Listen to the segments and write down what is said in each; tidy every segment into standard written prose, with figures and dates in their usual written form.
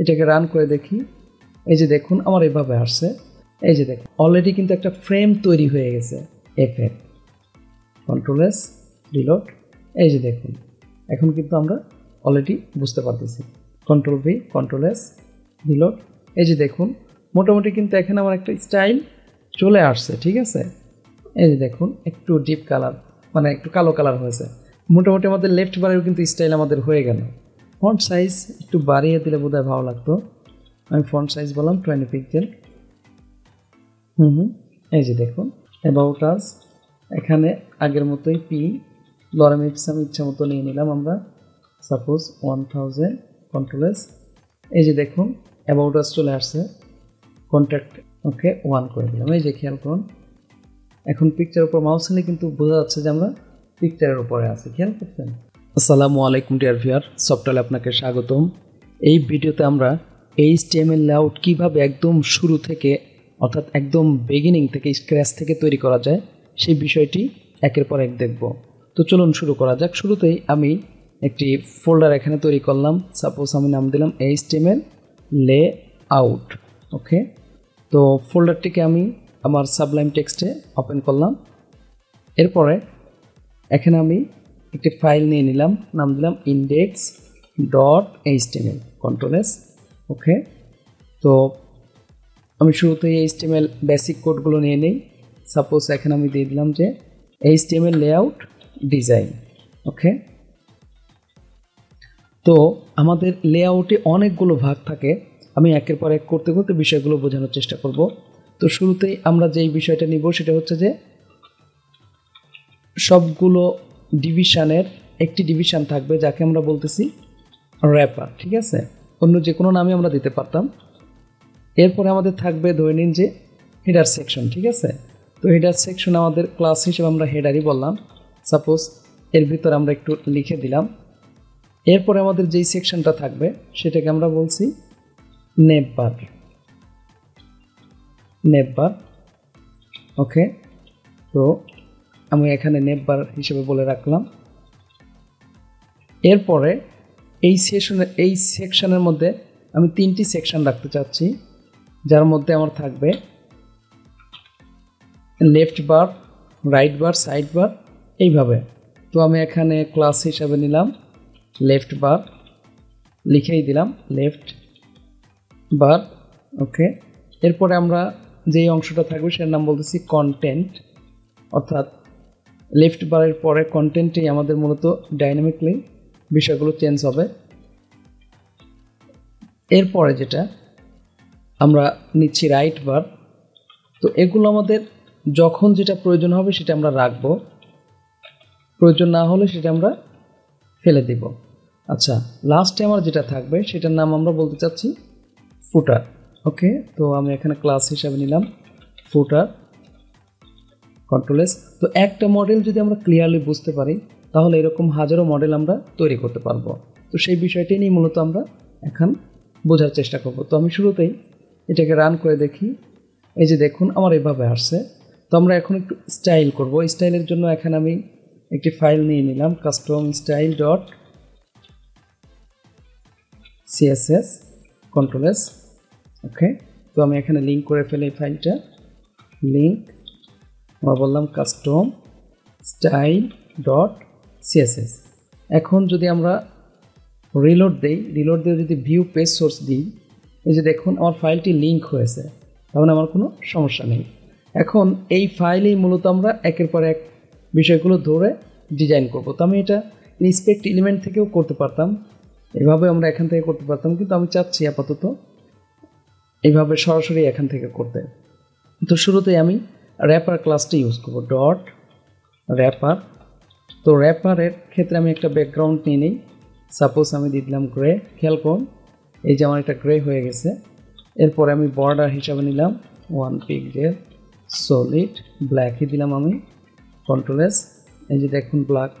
এটাকে রান করে দেখি। এই যে দেখুন আমার এভাবে আসছে। এই যে দেখুন অলরেডি কিন্তু একটা ফ্রেম তৈরি হয়ে গেছে। Effect control S reload. এই যে দেখুন এখন কিন্তু আমরা অলরেডি বুঝতে পারতেছি। Control V control S reload. এই যে দেখুন মোটামুটি কিন্তু এখানে আমার একটা স্টাইল চলে আসছে। ঠিক আছে, এই যে দেখুন একটু ডিপ কালার মানে একটু কালো কালার হয়েছে। মোটামুটি আমাদের লেফট বারেও কিন্তু স্টাইল আমাদের হয়ে গেল। ফন্ট সাইজ একটু বাড়িয়ে দিলে বোধহয় ভালো লাগতো। আমি ফন্ট সাইজ বললাম 20 পিক্সেল। এই যে দেখুন অ্যাবাউট আস এখানে আগের মতোই পি লরেম ইপসাম ইচ্ছা মতো নিয়ে নিলাম আমরা, সাপোজ 1000। Control S. এই যে দেখুন অ্যাবাউট আস চলে আসছে। কন্ট্যাক্ট ওকে 1 করে দিলাম। এই যে খেয়াল করুন এখন পিকচারের উপর মাউস নিলে কিন্তু বোঝা যাচ্ছে যে আমরা পিকচারের উপরে আছি। খেয়াল করছেন? আসসালামু আলাইকুম ডিয়ার ভিউয়ার, সফটওয়্যারে আপনাকে স্বাগতম। এই ভিডিওতে আমরা HTML লেআউট কীভাবে একদম শুরু থেকে অর্থাৎ একদম বিগিনিং থেকে স্ক্র্যাচ থেকে তৈরি করা যায় সেই বিষয়টি একের পর এক দেখব। তো চলুন শুরু করা যাক। শুরুতেই আমি একটি ফোল্ডার এখানে তৈরি করলাম। সাপোজ আমি নাম দিলাম HTML লেআউট। ওকে, তো ফোল্ডারটিকে আমি আমার সাবলাইম টেক্সটে ওপেন করলাম। এরপরে এখানে আমি একটি ফাইল নিয়ে নিলাম, নাম দিলাম index.html। Control S. ওকে, তো আমি শুরুতেই HTML বেসিক কোডগুলো নিয়ে নিই। সাপোজ এখানে আমি দিয়ে দিলাম যে HTML লেআউট ডিজাইন। ওকে, তো আমাদের লেআউটে অনেকগুলো ভাগ থাকে। আমি একের পর এক করতে করতে বিষয়গুলো বোঝানোর চেষ্টা করব। তো শুরুতেই আমরা যেই বিষয়টা নিব সেটা হচ্ছে যে সবগুলো ডিভিশনের একটি ডিভিশন থাকবে যাকে আমরা বলতেছি র্যাপার। ঠিক আছে, অন্য যে কোনো নামে আমরা দিতে পারতাম। এরপরে আমাদের থাকবে ধরে নিন যে হেডার সেকশন। ঠিক আছে, তো হেডার সেকশন আমাদের ক্লাস হিসেবে আমরা হেডারই বললাম। সাপোজ এর ভিতর আমরা একটু লিখে দিলাম। এরপরে আমাদের যেই সেকশনটা থাকবে সেটাকে আমরা বলছি নেভবার। নেভবার। ওকে, তো আমি এখানে নেভবার হিসেবে বলে রাখলাম। এরপরে এই সেকশনের মধ্যে আমি 3টি সেকশন রাখতে চাচ্ছি, যার মধ্যে আমার থাকবে লেফট বার, রাইট বার, সাইড বার, এইভাবে। তো আমি এখানে ক্লাস হিসাবে নিলাম লেফট বার, লিখেই দিলাম লেফট বার। ওকে, এরপরে আমরা যেই অংশটা থাকবে সেটার নাম বলতেছি কন্টেন্ট, অর্থাৎ লেফট বারের পরে কন্টেন্টেই আমাদের মূলত ডাইনামিকলি বিষয়গুলো চেঞ্জ হবে। এরপরে যেটা আমরা নিচ্ছি রাইট বার। তো এগুলো আমাদের যখন যেটা প্রয়োজন হবে সেটা আমরা রাখব, প্রয়োজন না হলে সেটা আমরা ফেলে দিব। আচ্ছা, লাস্টে আমার যেটা থাকবে সেটার নাম আমরা বলতে চাচ্ছি ফুটার। ওকে, তো আমি এখানে ক্লাস হিসাবে নিলাম ফুটার। Control S. তো একটা মডেল যদি আমরা ক্লিয়ারলি বুঝতে পারি তাহলে এরকম হাজারো মডেল আমরা তৈরি করতে পারবো। তো সেই বিষয়টি নিয়ে মূলত আমরা এখন বোঝার চেষ্টা করব। তো আমি শুরুতেই এটাকে রান করে দেখি। এই যে দেখুন আমার এভাবে আসছে। তো আমরা এখন একটু স্টাইল করব। স্টাইলের জন্য এখানে আমি একটি ফাইল নিয়ে নিলাম custom style dot CSS. Control S. Okay, তো আমি এখানে লিঙ্ক করে ফেলে এই ফাইলটা। লিঙ্ক আমরা বললাম কাস্টম স্টাইল ডট সিএসএস। এখন যদি আমরা রিলোড দিই, রিলোড দিয়ে যদি ভিউ পেজ সোর্স দিই, এই যে দেখুন আমার ফাইলটি লিঙ্ক হয়েছে, তাহলে আমার কোনো সমস্যা নেই। এখন এই ফাইলেই মূলত আমরা একের পর এক বিষয়গুলো ধরে ডিজাইন করব। তো আমি এটা ইন্সপেক্ট এলিমেন্ট থেকেও করতে পারতাম, এভাবে আমরা এখান থেকে করতে পারতাম, কিন্তু আমি চাচ্ছি আপাতত এইভাবে সরাসরি এখান থেকে করতে। তো শুরুতেই আমি র্যাপার ক্লাসটি ইউজ করব, ডট র্যাপার। তো র্যাপারের ক্ষেত্রে আমি একটা ব্যাকগ্রাউন্ড নিয়ে নিই। সাপোজ আমি দিয়ে দিলাম গ্রে। খেয়াল করুন এই যে আমার একটা গ্রে হয়ে গেছে। এরপরে আমি বর্ডার হিসাবে নিলাম 1 পিক্সেল, সলিড ব্ল্যাকই দিলাম আমি। Control S. এই যে দেখুন ব্ল্যাক,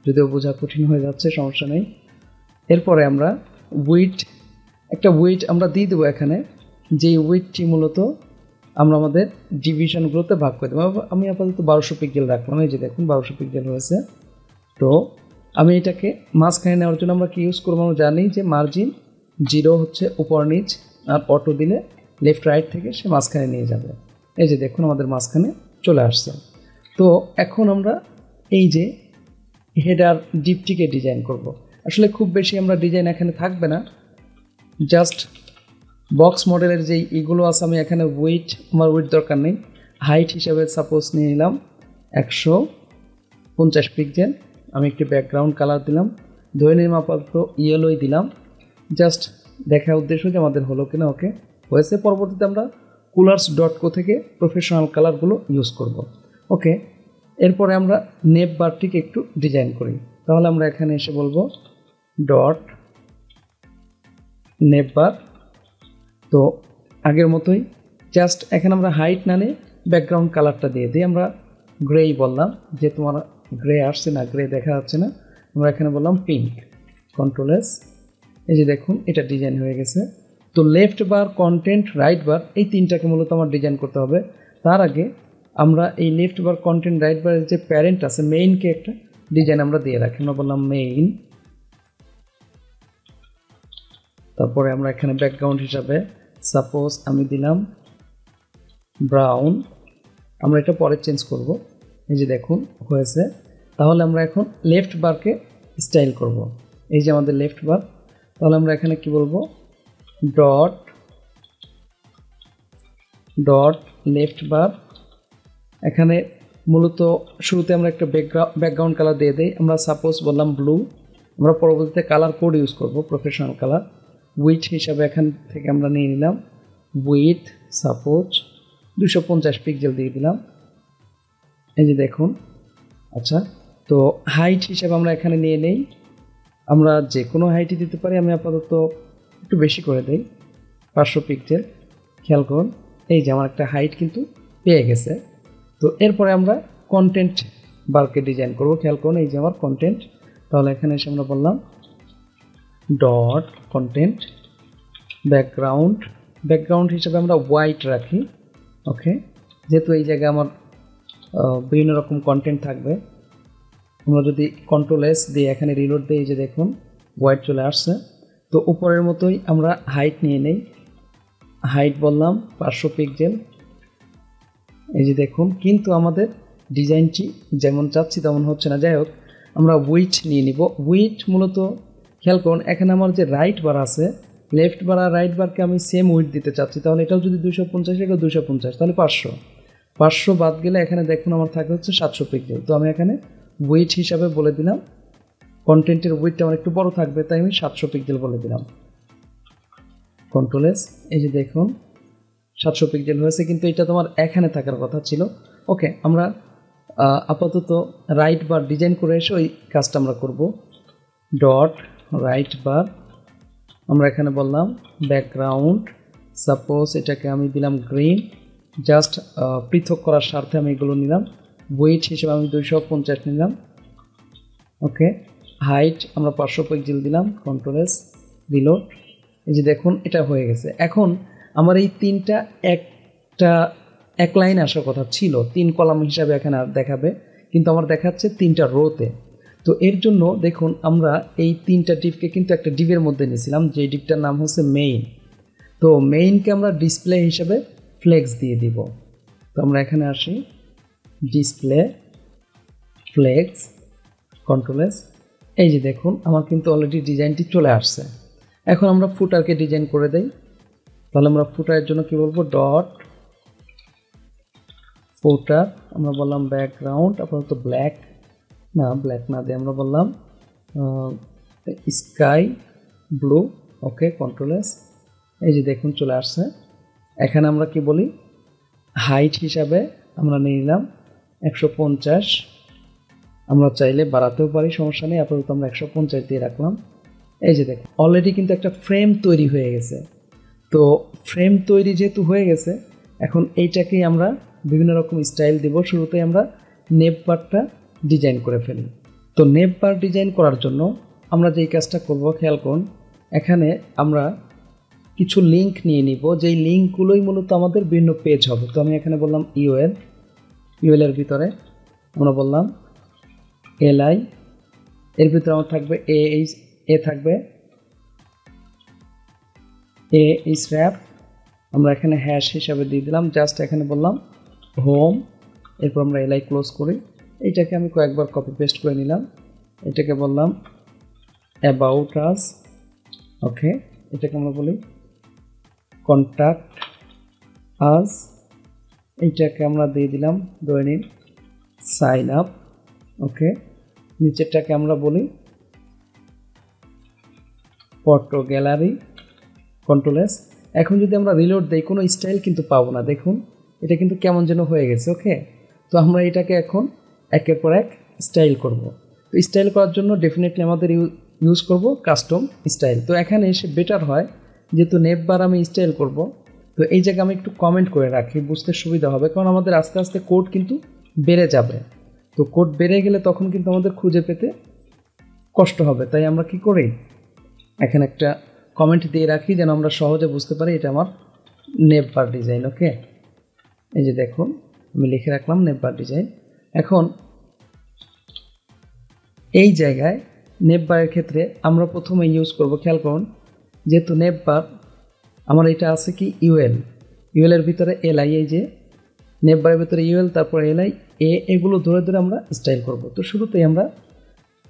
যদিও বোঝা কঠিন হয়ে যাচ্ছে, সমস্যা নেই। এরপরে আমরা উইডথ, একটা উইডথ আমরা দিয়ে দেবো এখানে, যেই উইডথটি মূলত আমরা আমাদের ডিভিশনগুলোতে ভাগ করে দেবো। আমি আপাতত 1200 পিক্সেল রাখলাম। এই যে দেখুন 1200 পিক্সেল হয়েছে। তো আমি এটাকে মাঝখানে নেওয়ার জন্য আমরা কি ইউজ করবো, আমরা জানি যে মার্জিন জিরো হচ্ছে উপর নিচ, আর অটো দিলে লেফট রাইট থেকে সে মাঝখানে নিয়ে যাবে। এই যে দেখুন আমাদের মাঝখানে চলে আসছে। তো এখন আমরা এই যে হেডার ডিপটিকে ডিজাইন করব। আসলে খুব বেশি আমরা ডিজাইন এখানে থাকবে না, জাস্ট বক্স মডেলের যেই এগুলো আছে আমি এখানে আমার উইথ দরকার নেই। হাইট হিসাবে সাপোজ নিয়ে নিলাম 150 পিক্সেল। আমি একটি ব্যাকগ্রাউন্ড কালার দিলাম, ধরে নিলাম আপাতত ইয়েলোই দিলাম, জাস্ট দেখার উদ্দেশ্য যে আমাদের হলো কিনা। ওকে, হয়েছে। পরবর্তীতে আমরা colors.co থেকে প্রফেশনাল কালারগুলো ইউজ করব। ওকে, এরপরে আমরা নেপ বারটিকে একটু ডিজাইন করি। তাহলে আমরা এখানে এসে বলবো ডট নেপ বার। তো আগের মতোই জাস্ট এখানে আমরা হাইট না নিয়ে ব্যাকগ্রাউন্ড কালারটা দিয়ে দিই। আমরা গ্রেই বললাম, যে তোমার গ্রে আসছে না, গ্রে দেখা যাচ্ছে না, আমরা এখানে বললাম পিঙ্ক। Control S. এই যে দেখুন এটা ডিজাইন হয়ে গেছে। তো লেফট বার, কন্টেন্ট, রাইট বার, এই তিনটাকে মূলত আমার ডিজাইন করতে হবে। তার আগে আমরা এই লেফট বার, কন্টেন্ট, রাইট বারের যে প্যারেন্ট আছে মেইনকে একটা ডিজাইন আমরা দিয়ে রাখি। আমরা বললাম মেইন। তারপরে আমরা এখানে ব্যাকগ্রাউন্ড হিসাবে সাপোজ আমি দিলাম ব্রাউন। আমরা এটা পরে চেঞ্জ করব। এই যে দেখুন হয়েছে। তাহলে আমরা এখন লেফট বারকে স্টাইল করব। এই যে আমাদের লেফট বার। তাহলে আমরা এখানে কি বলবো, ডট লেফট বার। এখানে মূলত শুরুতে আমরা একটা ব্যাকগ্রাউন্ড কালার দিয়ে দিই। আমরা সাপোজ বললাম ব্লু। আমরা পরবর্তীতে কালার কোড ইউজ করব, প্রফেশনাল কালার। উইথ হিসাবে এখান থেকে আমরা নিয়ে নিলাম উইথ সাপোজ 250 পিক্সেল দিয়ে দিলাম। এই যে দেখুন। আচ্ছা, তো হাইট হিসাবে আমরা এখানে নিয়ে নেই, আমরা যে কোনো হাইটই দিতে পারি। আমি আপাতত একটু বেশি করে দিই, 500 পিক্সেল। খেয়াল করুন এই যে আমার একটা হাইট কিন্তু পেয়ে গেছে। তো এরপরে আমরা কন্টেন্ট বারকে ডিজাইন করব। খেয়াল করুন এই যে আমার কন্টেন্ট। তাহলে এখানে এসে আমরা বললাম ডট কন্টেন্ট ব্যাকগ্রাউন্ড হিসাবে আমরা হোয়াইট রাখি। ওকে, যেহেতু এই জায়গায় আমার বিভিন্ন রকম কন্টেন্ট থাকবে। আমরা যদি কন্ট্রোল এস দিয়ে এখানে রিলোড দিই, এই যে দেখুন হোয়াইট চলে আসছে। তো উপরের মতোই আমরা হাইট নিয়ে নেই। হাইট বললাম 500 পিক্সেল। এই যে দেখুন, কিন্তু আমাদের ডিজাইনটি যেমন চাচ্ছি তেমন হচ্ছে না। যাই হোক, আমরা উইথ নিয়ে নিব। উইথ মূলত খেয়াল করুন এখানে আমার যে রাইট বার আছে, লেফট বার আর রাইট বারকে আমি সেম উইথ দিতে চাচ্ছি। তাহলে এটাও যদি 250, এটাও 250, তাহলে 500 বাদ গেলে এখানে দেখুন আমার থাকে হচ্ছে 700 পিক্সেল। তো আমি এখানে উইথ হিসাবে বলে দিলাম, কন্টেন্টের উইথটা আমার একটু বড় থাকবে, তাই আমি 700 পিক্সেল বলে দিলাম। Control S. এই যে দেখুন 700 পিক্সেল হয়েছে, কিন্তু এটা তোমার এখানে থাকার কথা ছিল। ওকে, আমরা আপাতত রাইট বার ডিজাইন করে এসে ওই কাজটা আমরা করব। ডট রাইট বার। আমরা এখানে বললাম ব্যাকগ্রাউন্ড, সাপোজ এটাকে আমি দিলাম গ্রিন। জাস্ট পৃথক করার স্বার্থে আমি এগুলো নিলাম। ওয়েট হিসেবে আমি 250 নিলাম। ওকে, হাইট আমরা 500 পিক্সেল দিলাম। Control S, reload. এই যে দেখুন এটা হয়ে গেছে। এখন আমার এই তিনটা এক লাইন আসার কথা ছিল, 3 কলাম হিসাবে এখানে দেখাবে, কিন্তু আমার দেখাচ্ছে 3টা রোতে। তো এর জন্য দেখুন আমরা এই 3টা ডিপকে কিন্তু একটা ডিপের মধ্যে নিয়েছিলাম, যে ডিপটার নাম হচ্ছে মেইন। তো মেইনকে আমরা ডিসপ্লে হিসাবে ফ্লেক্স দিয়ে দিব। তো আমরা এখানে আসি, ডিসপ্লে ফ্লেক্স, কন্ট্রোল এস। এই যে দেখুন আমার কিন্তু অলরেডি ডিজাইনটি চলে আসছে। এখন আমরা ফুটারকে ডিজাইন করে দেই। তাহলে আমরা ফুটারের জন্য কি বলবো, ডট ফুটার। আমরা বললাম ব্যাকগ্রাউন্ড, আপাতত ব্ল্যাক না দিয়ে আমরা বললাম স্কাই ব্লু। ওকে, কন্ট্রোল এস। এই যে দেখুন চলে আসছে। এখানে আমরা কি বলি, হাইট হিসাবে আমরা নিয়ে নিলাম 150। আমরা চাইলে বাড়াতেও পারি, সমস্যা নেই। আপাতত আমরা 150 দিয়ে রাখলাম। এই যে দেখুন অলরেডি কিন্তু একটা ফ্রেম তৈরি হয়ে গেছে। তো ফ্রেম তৈরি যেহেতু হয়ে গেছে, এখন এইটাকেই আমরা বিভিন্ন রকম স্টাইল দিব। শুরুতে আমরা নেপ বারটা ডিজাইন করে ফেলি। তো নেপ বার ডিজাইন করার জন্য আমরা যেই কাজটা করব, খেয়াল করুন এখানে আমরা কিছু লিঙ্ক নিয়ে নিব, যেই লিঙ্কগুলোই মূলত আমাদের বিভিন্ন পেজ হবে। তো আমি এখানে বললাম ইউএল এর ভিতরে আমরা বললাম এলআই, এর ভিতরে আমার থাকবে এ থাকবে এ স্র্যাপ আমরা এখানে হ্যাশ হিসাবে দিয়ে দিলাম, জাস্ট এখানে বললাম হোম, এরপর আমরা এলআই ক্লোজ করি। এইটাকে আমি কয়েকবার কপি পেস্ট করে নিলাম, এটাকে বললাম অ্যাবাউট আস, ওকে, এটাকে আমরা বলি কন্ট্যাক্ট আস, এইটাকে আমরা দিয়ে দিলাম ধরে নিন সাইন আপ, ওকে, নিচেরটাকে আমরা বলি ফটো গ্যালারি, কন্ট্রোল এস। এখন যদি আমরা রিলোড দেই কোনো স্টাইল কিন্তু পাবো না, দেখুন এটা কিন্তু কেমন যেন হয়ে গেছে, ওকে। তো আমরা এটাকে এখন একের পর এক স্টাইল করব। তো স্টাইল করার জন্য ডেফিনেটলি আমাদের ইউজ করব কাস্টম স্টাইল। তো এখানে এসে বেটার হয় যেহেতু নেভবার আমি স্টাইল করব, তো এই জায়গায় আমি একটু কমেন্ট করে রাখি, বুঝতে সুবিধা হবে, কারণ আমাদের আস্তে আস্তে কোড কিন্তু বেড়ে যাবে। তো কোড বেড়ে গেলে তখন কিন্তু আমাদের খুঁজে পেতে কষ্ট হবে, তাই আমরা কি করি এখানে একটা কমেন্ট দিয়ে রাখি যেন আমরা সহজে বুঝতে পারি এটা আমার নেভবার ডিজাইন, ওকে। এই যে দেখুন আমি লিখে রাখলাম নেভবার ডিজাইন। এখন এই জায়গায় নেভবারের ক্ষেত্রে আমরা প্রথমে ইউজ করব, খেয়াল করুন, যেহেতু নেভবার আমার এটা আছে কি ইউএল এর ভিতরে এলআই, এই যে নেভবারের ভিতরে ইউএল তারপর এলআই এগুলো ধরে ধরে আমরা স্টাইল করব। তো শুরুতেই আমরা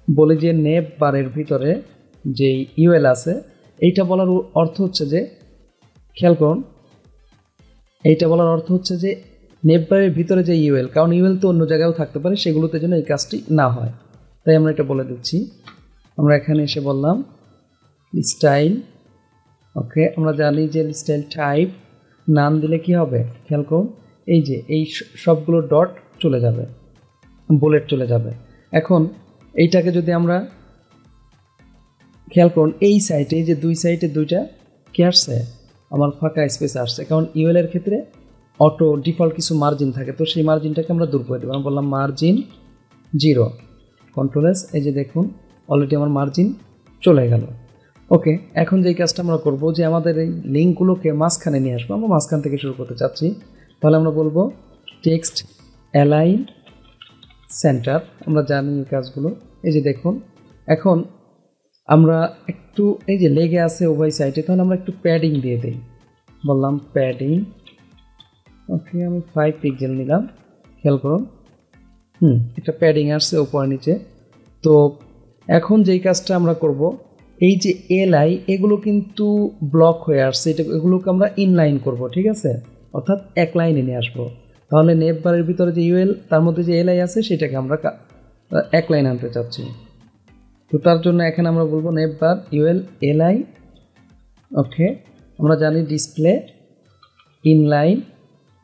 বলি যে নেভবারের ভিতরে যে ইউএল আছে, এইটা বলার অর্থ হচ্ছে যে, খেয়াল করুন, এইটা বলার অর্থ হচ্ছে যে নেভবারের ভিতরে যে ইউএল, কারণ ইউএল তো অন্য জায়গায়ও থাকতে পারে, সেগুলোতে যেন এই কাজটি না হয়, তাই আমরা এটা বলে দিচ্ছি। আমরা এখানে এসে বললাম স্টাইল, ওকে, আমরা জানি যে স্টাইল টাইপ নাম দিলে কি হবে, খেয়াল করুন, এই যে এই সবগুলো ডট চলে যাবে, বুলেট চলে যাবে। এখন এইটাকে যদি আমরা খেয়াল করুন, এই সাইটে যে দুই সাইডে দুইটা কি আসছে, আমার ফাঁকা স্পেস আসছে, কারণ ইউএল এর ক্ষেত্রে অটো ডিফল্ট কিছু মার্জিন থাকে, তো সেই মার্জিনটাকে আমরা দূর করে দেবো। আমরা বললাম মার্জিন 0, কন্ট্রোল এস, এই যে দেখুন অলরেডি আমার মার্জিন চলে গেল, ওকে। এখন যেই কাজটা আমরা করব যে আমাদের এই লিঙ্কগুলোকে মাঝখানে নিয়ে আসবো, আমরা মাঝখান থেকে শুরু করতে চাচ্ছি, তাহলে আমরা বলবো টেক্সট অ্যালাইন সেন্টার, আমরা জানি এই কাজগুলো। এই যে দেখুন এখন আমরা একটু এই যে লেগে আছে উভয় সাইডে, তাহলে আমরা একটু প্যাডিং দিয়ে দিই, বললাম প্যাডিং, ওকে, আমি 5 পিক্সেল নিলাম, খেয়াল করুন, একটা প্যাডিং আসছে উপর নিচে। তো এখন যেই কাজটা আমরা করব, এই যে এলআই এগুলো কিন্তু ব্লক হয়ে আসছে, এগুলোকে আমরা ইনলাইন করব, ঠিক আছে, অর্থাৎ এক লাইনে নিয়ে আসবো। তাহলে নেভবারের ভিতরে যে ইউএল তার মধ্যে যে এলআই আছে সেটাকে আমরা এক লাইন আনতে চাচ্ছি। তো তার জন্য এখানে আমরা বলবো নেভবার ইউএল এলআই, ওকে। আমরা জানি ডিসপ্লে ইনলাইন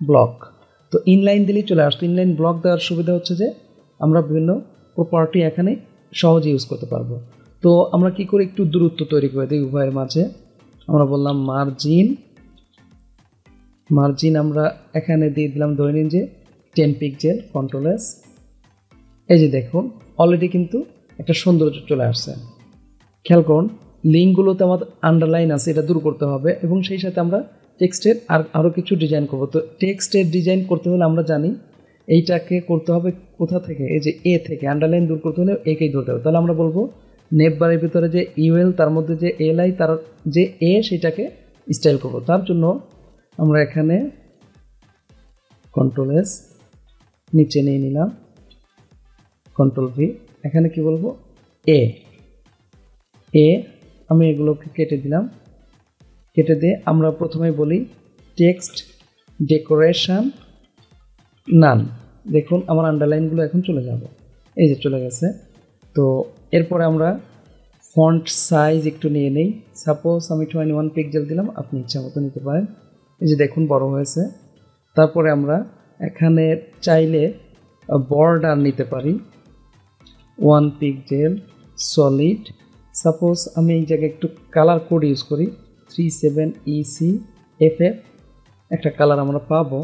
ব্লক, তো ইনলাইন দিলেই চলে আসতো। ইনলাইন ব্লক দেওয়ার সুবিধা হচ্ছে যে আমরা বিভিন্ন প্রপার্টি এখানে সহজে ইউজ করতে পারবো। তো আমরা কি করে একটু দূরত্ব তৈরি করে দিই উভয়ের মাঝে, আমরা বললাম মার্জিন আমরা এখানে দিয়ে দিলাম ধরে নিন যে 10 পিক্সেল, কন্ট্রোল এস। এই যে দেখুন অলরেডি কিন্তু একটা সৌন্দর্য চলে আসছে, খেয়াল করুন লিঙ্কগুলোতে আমাদের আন্ডারলাইন আছে, এটা দূর করতে হবে, এবং সেই সাথে আমরা টেক্সটের আরও কিছু ডিজাইন করব। তো টেক্সটের ডিজাইন করতে হলে আমরা জানি এইটাকে করতে হবে কোথা থেকে, এই যে এ থেকে, আন্ডারলাইন দূর করতে হলে একেই ধরতে হবে। তাহলে আমরা বলবো নেভবারের ভিতরে যে ইউএল তার মধ্যে যে এলআই তার যে এ সেটাকে স্টাইল করব। তার জন্য আমরা এখানে কন্ট্রোল এস নিচে নিয়ে নিলাম, কন্ট্রোল ভি, এখানে কি বলবো এ, আমি এগুলোকে কেটে দিলাম, কেটে দিয়ে আমরা প্রথমে বলি টেক্সট ডেকোরেশন নান, দেখুন আমার আন্ডারলাইনগুলো এখন চলে যাবে, এই যে চলে গেছে। তো এরপরে আমরা ফন্ট সাইজ একটু নিয়ে নেই, সাপোজ আমি 21 পিক্সেল দিলাম, আপনি ইচ্ছা মতো নিতে পারেন, এই যে দেখুন বড় হয়েছে। তারপরে আমরা এখানে চাইলে বর্ডার নিতে পারি 1 পিক্সেল সলিড, সাপোজ আমি এই জায়গায় একটু কালার কোড ইউজ করি 37ECFF, একটা কালার আমরা পাবো,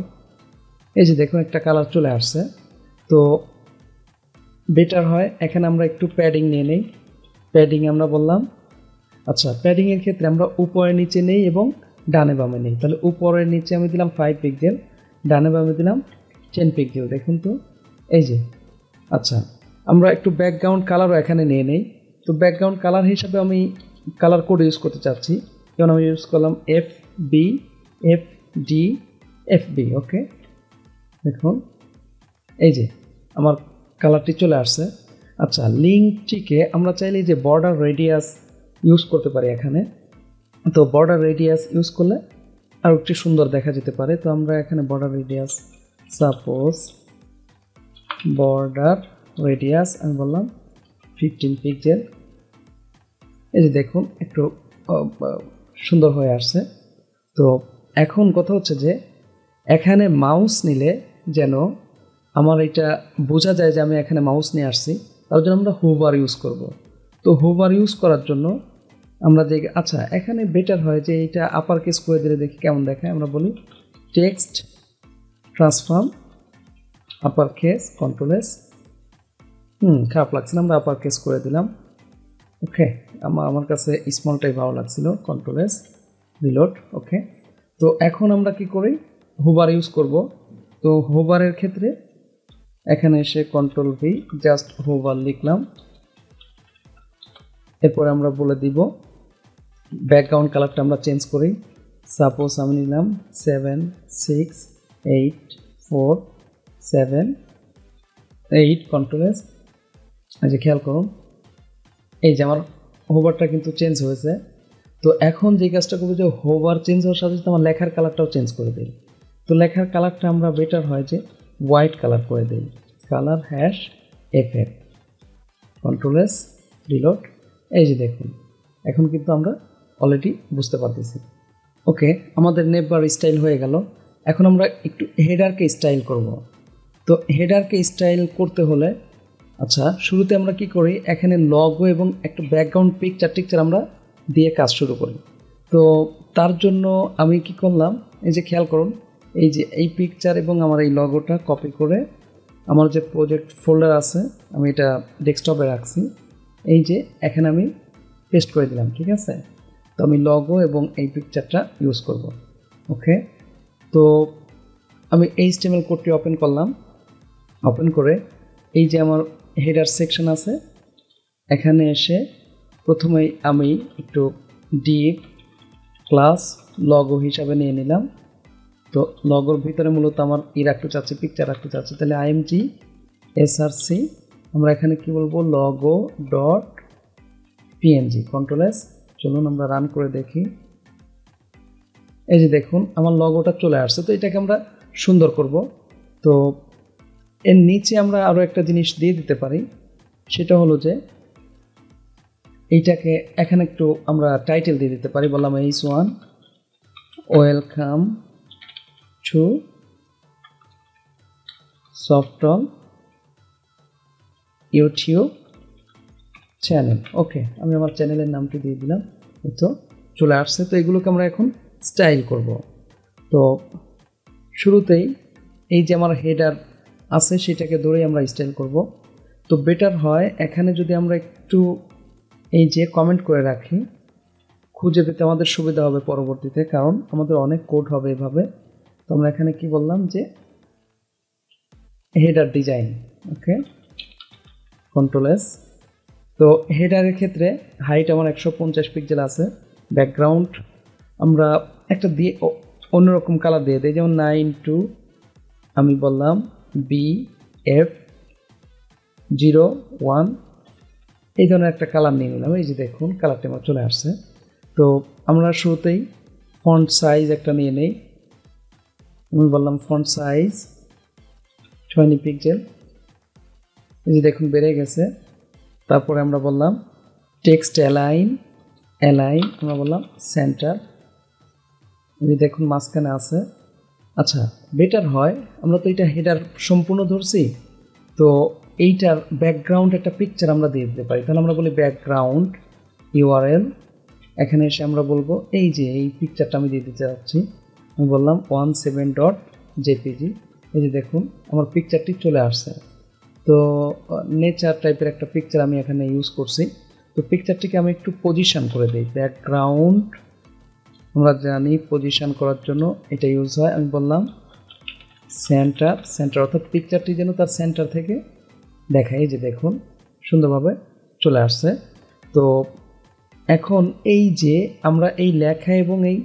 এই যে দেখুন একটা কালার চলে আসছে। তো বেটার হয় এখানে আমরা একটু প্যাডিং নিয়ে নেই, প্যাডিং আমরা বললাম, আচ্ছা প্যাডিংয়ের ক্ষেত্রে আমরা উপরে নিচে নেই এবং ডানে বামে নেই, তাহলে উপরের নিচে আমি দিলাম 5 পিক্সেল, ডানে বামে দিলাম 10 পিক্সেল, দেখুন তো এই যে। আচ্ছা আমরা একটু ব্যাকগ্রাউন্ড কালারও এখানে নিয়ে নেই, তো ব্যাকগ্রাউন্ড কালার হিসাবে আমি কালার কোড ইউজ করতে চাচ্ছি, যেমন আমি ইউজ করলাম FB FD FB। ওকে, দেখুন এই যে আমার কালারটি চলে আসছে। আচ্ছা, লিঙ্কটিকে আমরা চাইলে যে বর্ডার রেডিয়াস ইউজ করতে পারি এখানে। তো বর্ডার রেডিয়াস ইউজ করলে আরও একটু সুন্দর দেখা যেতে পারে। তো আমরা এখানে border radius, suppose border radius আমি বললাম 15 পিক্সেল। এই যে দেখুন একটু সুন্দর হয়ে আসছে। তো এখন কথা হচ্ছে যে এখানে মাউস নিলে যেন আমার এটা বোঝা যায় যে আমি এখানে মাউস নিয়ে আসছি, তার জন্য আমরা হুভার ইউজ করব। তো হুভার ইউজ করার জন্য আমরা যে আচ্ছা এখানে বেটার হয় যে এটা আপার কেস করে দিলে দেখি কেমন দেখায়। আমরা বলি text transform upper case, control S. খারাপ লাগছে না, আমরা আপার কেস করে দিলাম। ওকে, আমার কাছে স্মলটাই ভালো লাগছিল, কন্ট্রোল এস রিলোড। ওকে, তো এখন আমরা কি করি, হুভার ইউজ করব। তো হুভারের ক্ষেত্রে এখানে এসে কন্ট্রোল ভি, জাস্ট হুভার লিখলাম। এরপরে আমরা বলে দিব ব্যাকগ্রাউন্ড কালারটা আমরা চেঞ্জ করি। সাপোজ আমি নিলাম 7 6 8 4 7 8, কন্ট্রোল এস। এই যে খেয়াল করুন এই যে আমার হোভারটা কিন্তু চেঞ্জ হয়েছে। তো এখন যে কাজটা করবো যে হোভার চেঞ্জ হওয়ার সাথে সাথে আমার লেখার কালারটাও চেঞ্জ করে দিই। তো লেখার কালারটা আমরা বেটার হয় যে হোয়াইট কালার করে দিই, colour hash FF, control S reload. এই যে দেখুন এখন কিন্তু আমরা অলরেডি বুঝতে পারতেছি। ওকে, আমাদের নেবার স্টাইল হয়ে গেল। এখন আমরা একটু হেডারকে স্টাইল করব। তো হেডারকে স্টাইল করতে হলে আচ্ছা শুরুতে আমরা কি করি, এখানে লগো এবং একটা ব্যাকগ্রাউন্ড পিকচার আমরা দিয়ে কাজ শুরু করি। তো তার জন্য আমি কি করলাম, এই যে খেয়াল করুন এই যে এই পিকচার এবং আমার এই লগোটা কপি করে আমার যে প্রজেক্ট ফোল্ডার আছে আমি এটা ডেস্কটপে রাখছি। এই যে এখানে আমি পেস্ট করে দিলাম, ঠিক আছে। তো আমি লগো এবং এই পিকচারটা ইউজ করব। ওকে, তো আমি HTML কোডটি ওপেন করলাম। ওপেন করে এই যে আমার হেডার সেকশন আছে, এখানে এসে প্রথমেই আমি একটু ডিপ ক্লাস লগো হিসাবে নিয়ে নিলাম। তো লগোর ভিতরে মূলত আমার রাখতে চাচ্ছি, পিকচার রাখতে চাচ্ছি, তাহলে IMG SRC আমরা এখানে কি বলবো, logo dot PNG, control S. চলুন আমরা রান করে দেখি। এই যে দেখুন আমার লগোটা চলে আসছে। তো এটাকে আমরা সুন্দর করব। তো এর নিচে আমরা আরও একটা জিনিস দিয়ে দিতে পারি, সেটা হলো যে এইটাকে এখানে একটু আমরা টাইটেল দিয়ে দিতে পারি। বললাম H1 ওয়েলকাম টু সফটল ইউটিউব চ্যানেল। ওকে, আমি আমার চ্যানেলের নামটি দিয়ে দিলাম। তো চলে আসছে। তো এগুলোকে আমরা এখন স্টাইল করব। তো শুরুতেই এই যে আমার হেডার আছে সেটাকে ধরেই আমরা স্টাইল করব। তো বেটার হয় এখানে যদি আমরা একটু এই যে কমেন্ট করে রাখি, খুঁজে পেতে আমাদের সুবিধা হবে পরবর্তীতে, কারণ আমাদের অনেক কোড হবে এভাবে। তো আমরা এখানে কি বললাম যে হেডার ডিজাইন। ওকে, কন্ট্রোল এস। তো হেডারের ক্ষেত্রে হাইট আমার 150 পিক্সেল আছে। ব্যাকগ্রাউন্ড আমরা একটা দিয়ে অন্যরকম কালার দিয়ে দিই, যেমন 9:2 আমি বললাম BF01, এই ধরনের একটা কালার নিয়ে নিলাম। এই যে দেখুন কালারটি আমার চলে আসছে। তো আমরা শুরুতেই ফন্ট সাইজ একটা নিয়ে নেই। আমি বললাম ফন্ট সাইজ 20 পিক্সেল। এই যে দেখুন বেড়ে গেছে। তারপরে আমরা বললাম টেক্সট অ্যালাইন আমরা বললাম সেন্টার। এই যে দেখুন মাঝখানে আছে। আচ্ছা বেটার হয়, আমরা তো এটা হেডার সম্পূর্ণ ধরছি, তো এইটার ব্যাকগ্রাউন্ড একটা পিকচার আমরা দিয়ে দিতে পারি। তাহলে আমরা বলি ব্যাকগ্রাউন্ড URL, এখানে এসে আমরা বলবো এই যে এই পিকচারটা আমি দিয়ে দিতে চাচ্ছি। আমি বললাম 17.jpg। এই যে দেখুন আমার পিকচারটি চলে আসছে। তো নেচার টাইপের একটা পিকচার আমি এখানে ইউজ করছি। তো পিকচারটিকে আমি একটু পজিশন করে দিই। ব্যাকগ্রাউন্ড আমরা জানি পজিশন করার জন্য এটা ইউজ হয়। আমি বললাম সেন্টার, অর্থাৎ পিকচারটি যেন তার সেন্টার থেকে দেখায়। এই যে দেখুন সুন্দরভাবে চলে আসছে। তো এখন এই যে আমরা এই লেখা এবং এই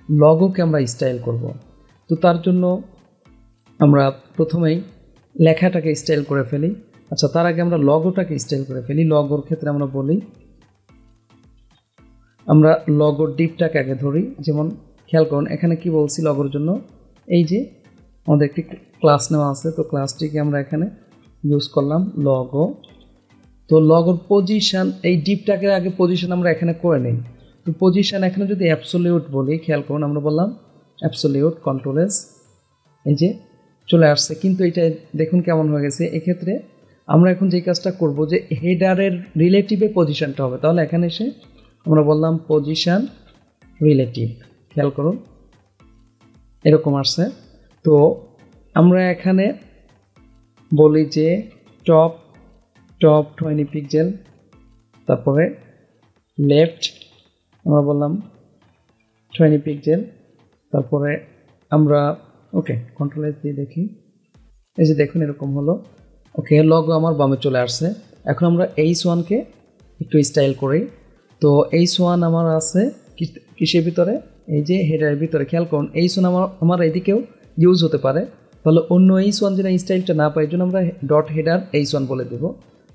লগোকে আমরা স্টাইল করব। তো তার জন্য আমরা প্রথমেই লেখাটাকে স্টাইল করে ফেলি। আচ্ছা, তার আগে আমরা লগোটাকে স্টাইল করে ফেলি। লগোর ক্ষেত্রে আমরা বলি, আমরা লগোর ডিপটাকে আগে ধরি। যেমন খেয়াল করুন এখানে কি বলছি লগোর জন্য, এই যে আমাদের একটি ক্লাস নেওয়া আছে, তো ক্লাসটিকে আমরা এখানে ইউজ করলাম লগো। তো লগোর পজিশন, এই ডিপটাকে আগে পজিশন আমরা এখানে করে নিই। তো পজিশন এখানে যদি অ্যাবসোলিউট বলি, খেয়াল করুন আমরা বললাম অ্যাবসোলিউট, কন্ট্রোল এস, এই যে চলে আসছে। কিন্তু এটা দেখুন কেমন হয়ে গেছে। এক্ষেত্রে আমরা এখন যে কাজটা করব যে হেডারের রিলেটিভে পজিশনটা হবে, তাহলে এখানে এসে আমরা বললাম পজিশন রিলেটিভ, খেয়াল করুন এরকম আসছে। তো আমরা এখানে বলি যে টপ 20 পিক্সেল, তারপরে লেফট আমরা বললাম 20 পিক্সেল, তারপরে আমরা ওকে কন্ট্রোল এস দিয়ে দেখি, এই যে দেখুন এরকম হলো। ওকে, লগো আমার বামে চলে আসছে। এখন আমরা H1কে একটু স্টাইল করি। তো H1 আমার আছে কিসের ভিতরে, এই যে হেডারের ভিতরে। খেয়াল করুন H1 আমার এদিকেও ইউজ হতে পারে, তাহলে অন্য H1 যেন স্টাইলটা না পাই, জন্য আমরা ডট হেডার H1 বলে দেব।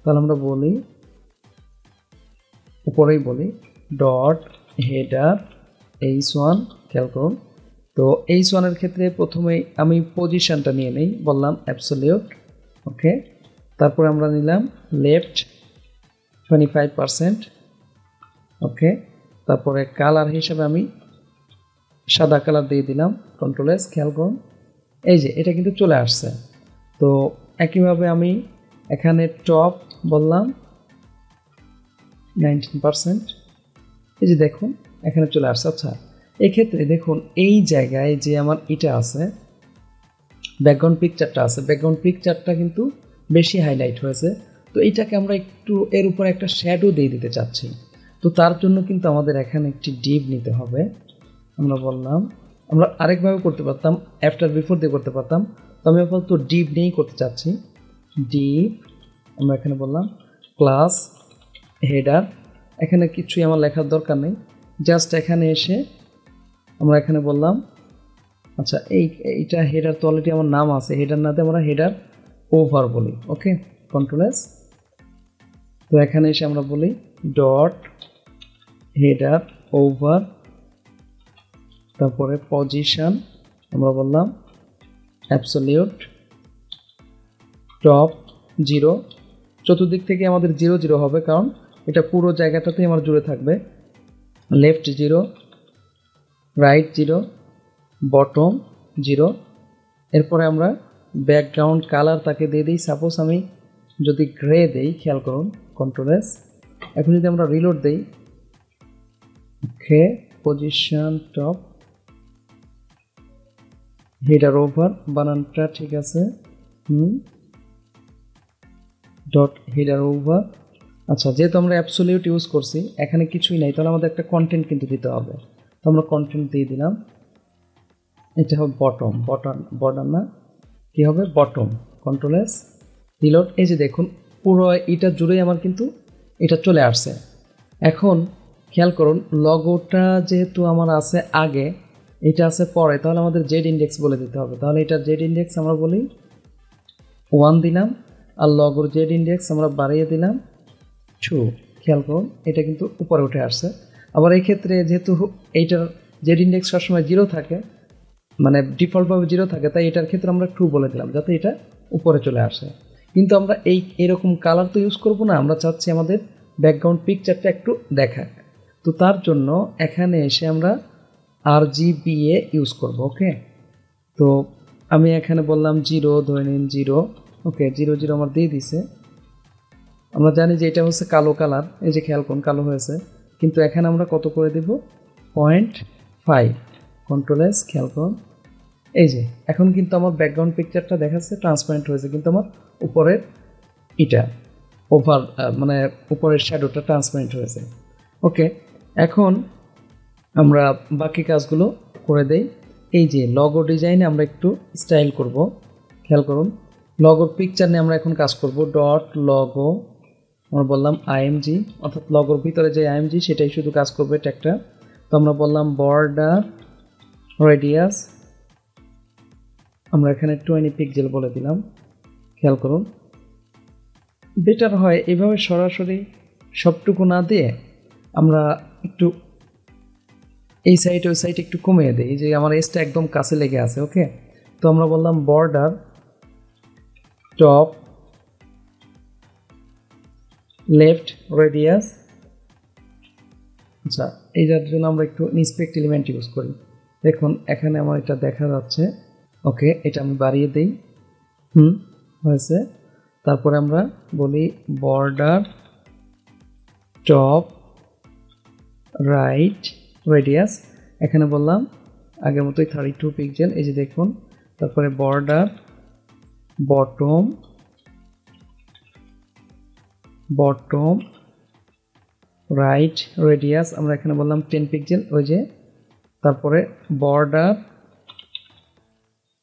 তাহলে আমরা বলি, উপরেই বলি ডট হেডার H1, খেয়াল করুন। তো H1 এর ক্ষেত্রে প্রথমেই আমি পজিশনটা নিয়ে নেই, বললাম অ্যাবসোলিউট, ওকে। তারপরে আমরা নিলাম লেফট 25%, ওকে। তারপরে কালার হিসেবে আমি সাদা কালার দিয়ে দিলাম, কন্ট্রোল এস, খেয়াল করুন এই যে এটা কিন্তু চলে আসছে। তো একইভাবে আমি এখানে টপ বললাম 19%, এই যে দেখুন এখানে চলে আসছে। আচ্ছা, এক্ষেত্রে দেখুন এই জায়গায় যে আমার এটা আছে, ব্যাকগ্রাউন্ড পিকচারটা আছে, ব্যাকগ্রাউন্ড পিকচারটা কিন্তু বেশি হাইলাইট হয়েছে। তো এইটাকে আমরা একটু এর উপরে একটা শ্যাডো দিয়ে দিতে চাচ্ছি। তো তার জন্য কিন্তু আমাদের এখানে একটি ডিপ নিতে হবে। আমরা বললাম, আমরা আরেকভাবে করতে পারতাম, আফটার বিফোর দিয়ে করতে পারতাম, তো আমি আপাতত ডিপ নিয়েই করতে চাচ্ছি। ডিপ আমরা এখানে বললাম ক্লাস হেডার, এখানে কিছুই আমার লেখার দরকার নেই, জাস্ট এখানে এসে আমরা এখানে বললাম, আচ্ছা এইটা হেডার তো অলরেডি আমার নাম আছে, হেডার না দিয়ে আমরা হেডার ওভার বলি, ওকে, কন্ট্রোল এস। তো এখানে এসে আমরা বলি ডট হেডার ওভার, তারপরে পজিশন আমরা বললাম অ্যাবসোলিউট, টপ 0, চতুর্দিক থেকে আমাদের 0 0 হবে, কারণ এটা পুরো জায়গাটাতেই আমার জুড়ে থাকবে। Left 0, right 0, bottom 0। এরপরে আমরা ব্যাকগ্রাউন্ড কালার তাকে দিয়ে দিই, সাপোজ আমি যদি গ্রে দেই, খেয়াল করুন কন্ট্রোল এস। এখন যদি আমরা রিলোড দেই, ওকে, পজিশন টপ হেডার ওভার, বানানটা ঠিক আছে, ডট হেডার ওভার। আচ্ছা, যেহেতু আমরা অ্যাবসোলিউট ইউজ করছি, এখানে কিছুই নাই, তাহলে আমাদের একটা কন্টেন্ট কিন্তু দিতে হবে। তো আমরা কন্টেন্ট দিয়ে দিলাম, এটা হবে বটম, বটম না কি হবে বটম, কন্ট্রোল এস, রিলোড। এই যে দেখুন পুরো এটা জুড়েই আমার কিন্তু এটা চলে আসছে। এখন খেয়াল করুন লগোটা যেহেতু আমার আছে আগে, এটা আছে পরে, তাহলে আমাদের জেড ইন্ডেক্স বলে দিতে হবে। তাহলে এটা জেড ইন্ডেক্স আমরা বলি 1 দিলাম, আর লগোর জেড ইন্ডেক্স আমরা বাড়িয়ে দিলাম 2। খেয়াল করুন এটা কিন্তু উপরে উঠে আসছে। আবার এই ক্ষেত্রে যেহেতু এইটার জেড ইন্ডেক্স সবসময় 0 থাকে, মানে ডিফল্টভাবে 0 থাকে, তাই এটার ক্ষেত্রে আমরা 2 বলে দিলাম যাতে এটা উপরে চলে আসে। কিন্তু আমরা এরকম কালার তো ইউজ করব না, আমরা চাচ্ছি আমাদের ব্যাকগ্রাউন্ড পিকচারটা একটু দেখাক। তো তার জন্য এখানে এসে আমরা RGBA ইউজ করব, ওকে। তো আমি এখানে বললাম 0, ধরে নিন 0, ওকে, 0 0 আমার দিয়ে দিছে। আমরা জানি যে এটা হচ্ছে কালো কালার, এই যে খেয়াল করুন কালো হয়েছে, কিন্তু এখানে আমরা কত করে দেব 0.5, কন্ট্রোল এস, খেয়াল করুন এই যে এখন কিন্তু আমার ব্যাকগ্রাউন্ড পিকচারটা দেখাচ্ছে ট্রান্সপারেন্ট হয়েছে, কিন্তু আমার উপরের এটা ওভার মানে উপরের শ্যাডোটা ট্রান্সপারেন্ট হয়েছে, ওকে। এখন আমরা বাকি কাজগুলো করে দেই। এই যে লগো ডিজাইনে আমরা একটু স্টাইল করব, খেয়াল করুন লগোর পিকচার নিয়ে আমরা এখন কাজ করব। ডট লগো আমরা বললাম আইএমজি, অর্থাৎ লগোর ভিতরে যে আইএমজি সেটাই শুধু কাজ করবে ট্যাগটা। তো আমরা বললাম বর্ডার রেডিয়াস, আমরা এখানে 20 পিক্সেল বলে দিলাম। খেয়াল করুন, বেটার হয় এইভাবে সরাসরি সবটুকু না দিয়ে আমরা একটু এই সাইড ওই সাইড একটু কমিয়ে দিই, যে আমার এসটা একদম কাছে লেগে আছে। ওকে, তো আমরা বললাম বর্ডার টপ লেফট রেডিয়াস। আচ্ছা, এইটার জন্য আমরা একটু ইন্সপেক্ট এলিমেন্ট ইউজ করি। দেখুন এখানে আমার এটা দেখা যাচ্ছে। ওকে, এটা আমি বাড়িয়ে দিই। হয়েছে। তারপরে আমরা বলি বর্ডার টপ রাইট রেডিয়াস, এখানে বললাম আগের মতোই 32 পিক্সেল। এই যে দেখুন, তারপরে বর্ডার বটম রাইট রেডিয়াস, আমরা এখানে বললাম 10 পিক্সেল। ওই যে তারপরে বর্ডার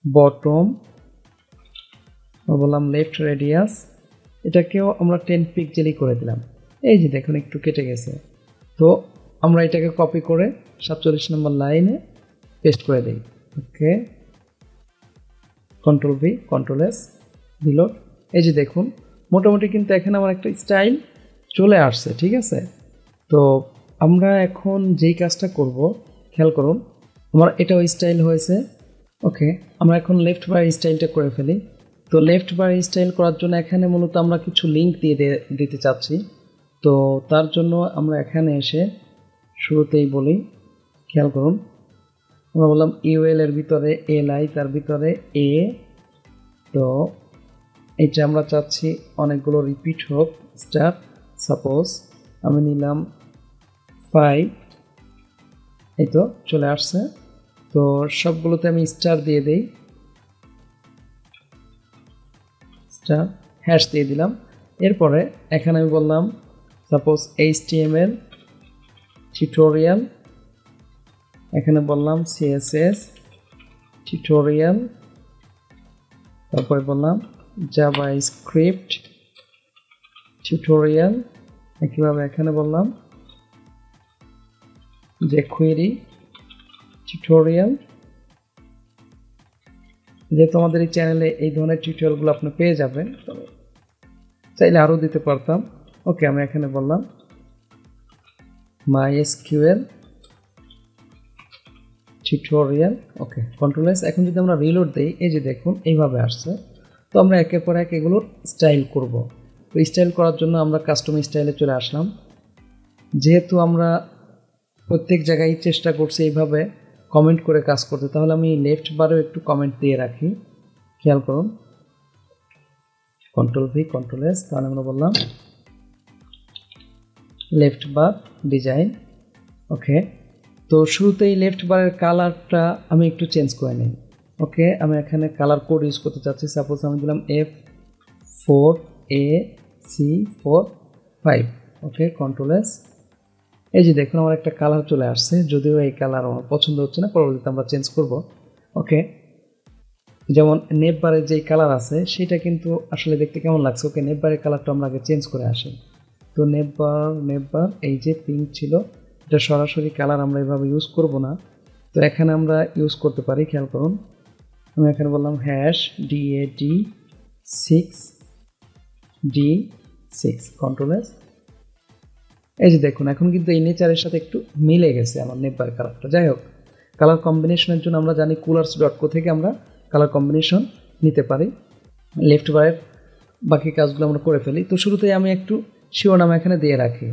বটম বললাম লেফট রেডিয়াস, এটাকেও আমরা 10 পিক্সেলই করে দিলাম। এই যে দেখুন একটু কেটে গেছে। তো আমরা এটাকে কপি করে 47 নম্বর লাইনে পেস্ট করে দিই। Okay, control V control S reload. এই যে দেখুন মোটামুটি কিন্তু এখানে আমার একটা স্টাইল চলে আসছে। ঠিক আছে, তো আমরা এখন যেই কাজটা করব, খেয়াল করুন আমার এটাও স্টাইল হয়েছে। ওকে, আমরা এখন লেফট বার স্টাইলটা করে ফেলি। তো লেফট বার স্টাইল করার জন্য এখানে মূলত আমরা কিছু লিঙ্ক দিতে চাচ্ছি। তো তার জন্য আমরা এখানে এসে শুরুতেই বলি, খেয়াল করুন আমরা বললাম ইউএল এর ভিতরে এলআই, তার ভিতরে এ। তো এটা আমরা চাচ্ছি অনেকগুলো রিপিট হোক স্টার। সাপোজ আমি নিলাম 5, এই তো চলে আসছে। তো সবগুলোতে আমি স্টার দিয়ে দেই, স্টার হ্যাশ দিয়ে দিলাম। এরপরে এখানে আমি বললাম সাপোজ HTML টিউটোরিয়াল, এখানে বললাম CSS টিউটোরিয়াল, তারপরে বললাম জাভাস্ক্রিপ্ট টিউটোরিয়াল, একইভাবে এখানে বললাম jQuery টিউটোরিয়াল। যেহেতু আমাদের এই চ্যানেলে এই ধরনের টিউটোরিয়ালগুলো আপনি পেয়ে যাবেন, চাইলে আরও দিতে পারতাম। ওকে, আমি এখানে বললাম MySQL টিউটোরিয়াল। ওকে, কন্ট্রোল এস। এখন যদি আমরা রিলোড দেই, এই যে দেখুন এইভাবে আসছে। তো আমরা একের পর এক এগুলো স্টাইল করব। তো স্টাইল করার জন্য আমরা কাস্টম স্টাইলে চলে আসলাম। যেহেতু আমরা প্রত্যেক জায়গায় চেষ্টা করছি এইভাবে কমেন্ট করে কাজ করতে, তাহলে আমি লেফট বারেও একটু কমেন্ট দিয়ে রাখি। খেয়াল করুন কন্ট্রোল ভি কন্ট্রোল এস, তাহলে আমরা বললাম লেফট বার ডিজাইন। ওকে, তো শুরুতেই লেফট বারের কালারটা আমি একটু চেঞ্জ করে নিই। ওকে, আমি এখানে কালার কোড ইউজ করতে চাচ্ছি। সাপোজ আমি দিলাম F4AC45। ওকে, কন্ট্রোল এস। এই যে দেখুন আমার একটা কালার চলে আসছে, যদিও এই কালার আমার পছন্দ হচ্ছে না, পরবর্তীতে আমরা চেঞ্জ করব। ওকে, যেমন নেপ বারের যেই কালার আছে সেটা কিন্তু আসলে দেখতে কেমন লাগছে। ওকে, নেপ বারের কালারটা আমরা আগে চেঞ্জ করে আসি। তো নেপ বার এই যে পিঙ্ক ছিল, এটা সরাসরি কালার আমরা এভাবে ইউজ করব না। তো এখানে আমরা ইউজ করতে পারি। খেয়াল করুন আমি এখানে বললাম #DAD6D6 কন্ট্রোল এস। এই যে দেখুন এখন কিন্তু এই নেচারের সাথে একটু মিলে গেছে আমার নেপবার কালারটা। যাই হোক, কালার কম্বিনেশনের জন্য আমরা জানি কুলার্স.co থেকে আমরা কালার কম্বিনেশন নিতে পারি। লেফট বারের বাকি কাজগুলো আমরা করে ফেলি। তো শুরুতেই আমি একটু শিরোনাম এখানে দিয়ে রাখি।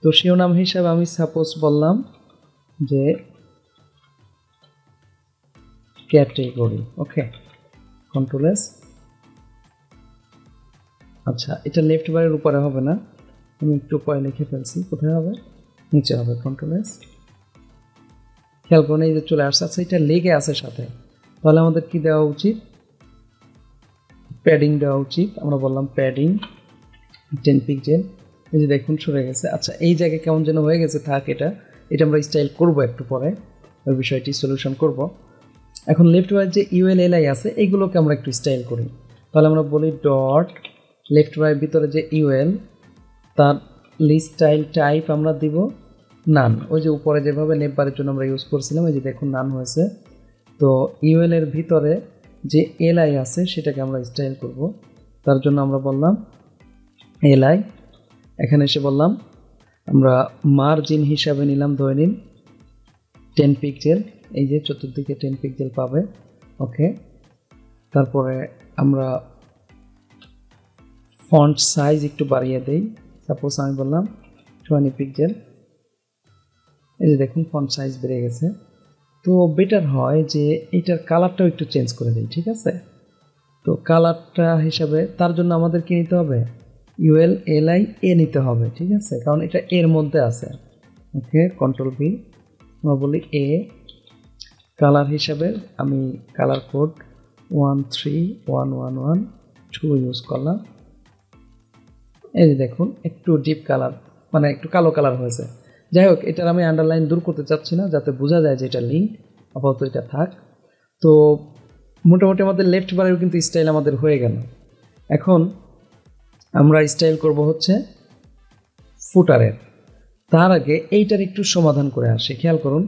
তো শিরোনাম হিসাবে আমি সাপোজ বললাম যে ক্যাটেগরি। ওকে, কন্ট্রোল এস। আচ্ছা, এটা লেফট বারের উপরে হবে না, আমি একটু পরে লিখে ফেলছি। কোথায় হবে? নিচে হবে। Control S. খেয়াল করুন এই যে চলে আসছে। আচ্ছা, এটা লেগে আছে সাথে, তাহলে আমাদের কি দেওয়া উচিত? প্যাডিং দেওয়া উচিত। আমরা বললাম প্যাডিং 10 পিক্সেল। এই যে দেখুন সরে গেছে। আচ্ছা, এই জায়গায় কেমন যেন হয়ে গেছে, থাক। এটা আমরা স্টাইল করব একটু পরে, ওই বিষয়টি সলিউশন করব। এখন লেফট বারের যে ULLI আছে এইগুলোকে আমরা একটু স্টাইল করি। তাহলে আমরা বলি ডট লেফট বারের ভিতরে যে UL তার লিস্ট স্টাইল টাইপ আমরা দিব নান, ওই যে উপরে যেভাবে নেটবারের জন্য আমরা ইউজ করছিলাম, এই যে দেখুন নান হয়েছে। তো ইউএল এর ভিতরে যে এলআই আছে সেটাকে আমরা স্টাইল করব, তার জন্য আমরা বললাম এলআই। এখানে এসে বললাম আমরা মার্জিন হিসাবে নিলাম, ধরে নিন 10 পিক্সেল, এই যে চতুর্দিকে 10 পিক্সেল পাবে। ওকে, তারপরে আমরা ফন্ট সাইজ একটু বাড়িয়ে দেই, সাপোজ আমি বললাম 20 পিক্সেল। এই যে দেখুন ফন্ট সাইজ বেড়ে গেছে। তো বেটার হয় যে এটার কালারটাও একটু চেঞ্জ করে দিই, ঠিক আছে। তো কালারটা হিসাবে তার জন্য আমাদের কি নিতে হবে, ইউএল এলআই এ নিতে হবে, ঠিক আছে, কারণ এটা এর মধ্যে আছে। ওকে, কন্ট্রোল ভি, আমরা বলি এ। কালার হিসাবে আমি কালার কোড 13111 ইউজ করলাম। এই যে দেখুন একটু ডিপ কালার, মানে একটু কালো কালার হয়েছে। যাই হোক, এটার আমি আন্ডারলাইন দূর করতে চাচ্ছি না, যাতে বোঝা যায় যে এটা লিঙ্ক, আপাতত এটা থাক। তো মোটামুটি আমাদের লেফট বারেও কিন্তু স্টাইল আমাদের হয়ে গেল। এখন আমরা স্টাইল করব হচ্ছে ফুটারের। তার আগে এইটার একটু সমাধান করে আসি। খেয়াল করুন,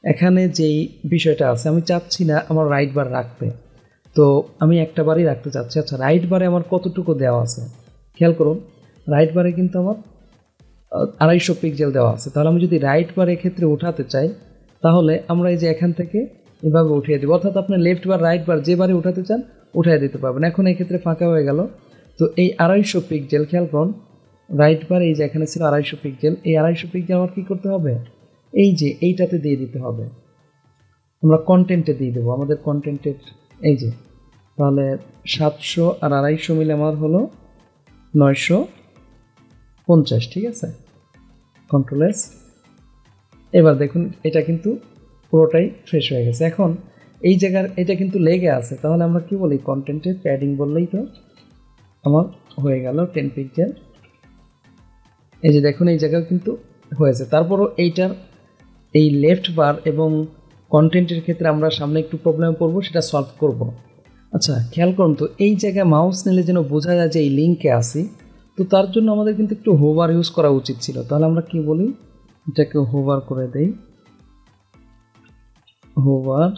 এখানে যেই বিষয়টা আছে, আমি চাচ্ছি না আমার রাইট বার রাখতে, তো আমি একটা বারই রাখতে চাচ্ছি। আচ্ছা, রাইট বারে আমার কতটুকু দেওয়া আছে খেয়াল করুন, রাইট বারে কিন্তু আমার 250 পিক্সেল দেওয়া আছে। তাহলে আমি যদি রাইট বার এক্ষেত্রে উঠাতে চাই, তাহলে আমরা এই যে এখান থেকে এভাবে উঠিয়ে দেবো, অর্থাৎ আপনি লেফট বার রাইট বার যে বারে উঠাতে চান উঠিয়ে দিতে পারবেন। এখন এই ক্ষেত্রে ফাঁকা হয়ে গেল। তো এই 250 পিক্সেল, খেয়াল করুন রাইট বার এই যে এখানে ছিল 250 পিক্সেল, এই 250 পিক্সেল আমার কী করতে হবে, এই যে এইটাতে দিয়ে দিতে হবে, আমরা কন্টেন্টে দিয়ে দেবো, আমাদের কন্টেন্টের এই যে, তাহলে 700 আর 250 মিলে আমার হলো 950, ঠিক আছে, কন্ট্রোল এস। এবার দেখুন এটা কিন্তু পুরোটাই ফ্রেশ হয়ে গেছে। এখন এই জায়গার এটা কিন্তু লেগে আছে, তাহলে আমরা কি বলি, কন্টেন্টের প্যাডিং বললেই তো আমার হয়ে গেল 10 পিক্সেল। এই যে দেখুন এই জায়গাও কিন্তু হয়েছে। তারপরও এইটার এই লেফট বার এবং কন্টেন্টের ক্ষেত্রে আমরা সামনে একটু প্রবলেম পড়বো, সেটা সলভ করব। আচ্ছা, খেয়াল করুন তো এই জায়গায় মাউস নিলে যেন বোঝা যায় যে এই লিঙ্কে আসি, তো তার জন্য আমাদের কিন্তু একটু হোভার ইউজ করা উচিত ছিল। তাহলে আমরা কি বলি, এটাকে হোভার করে দেই, হোভার।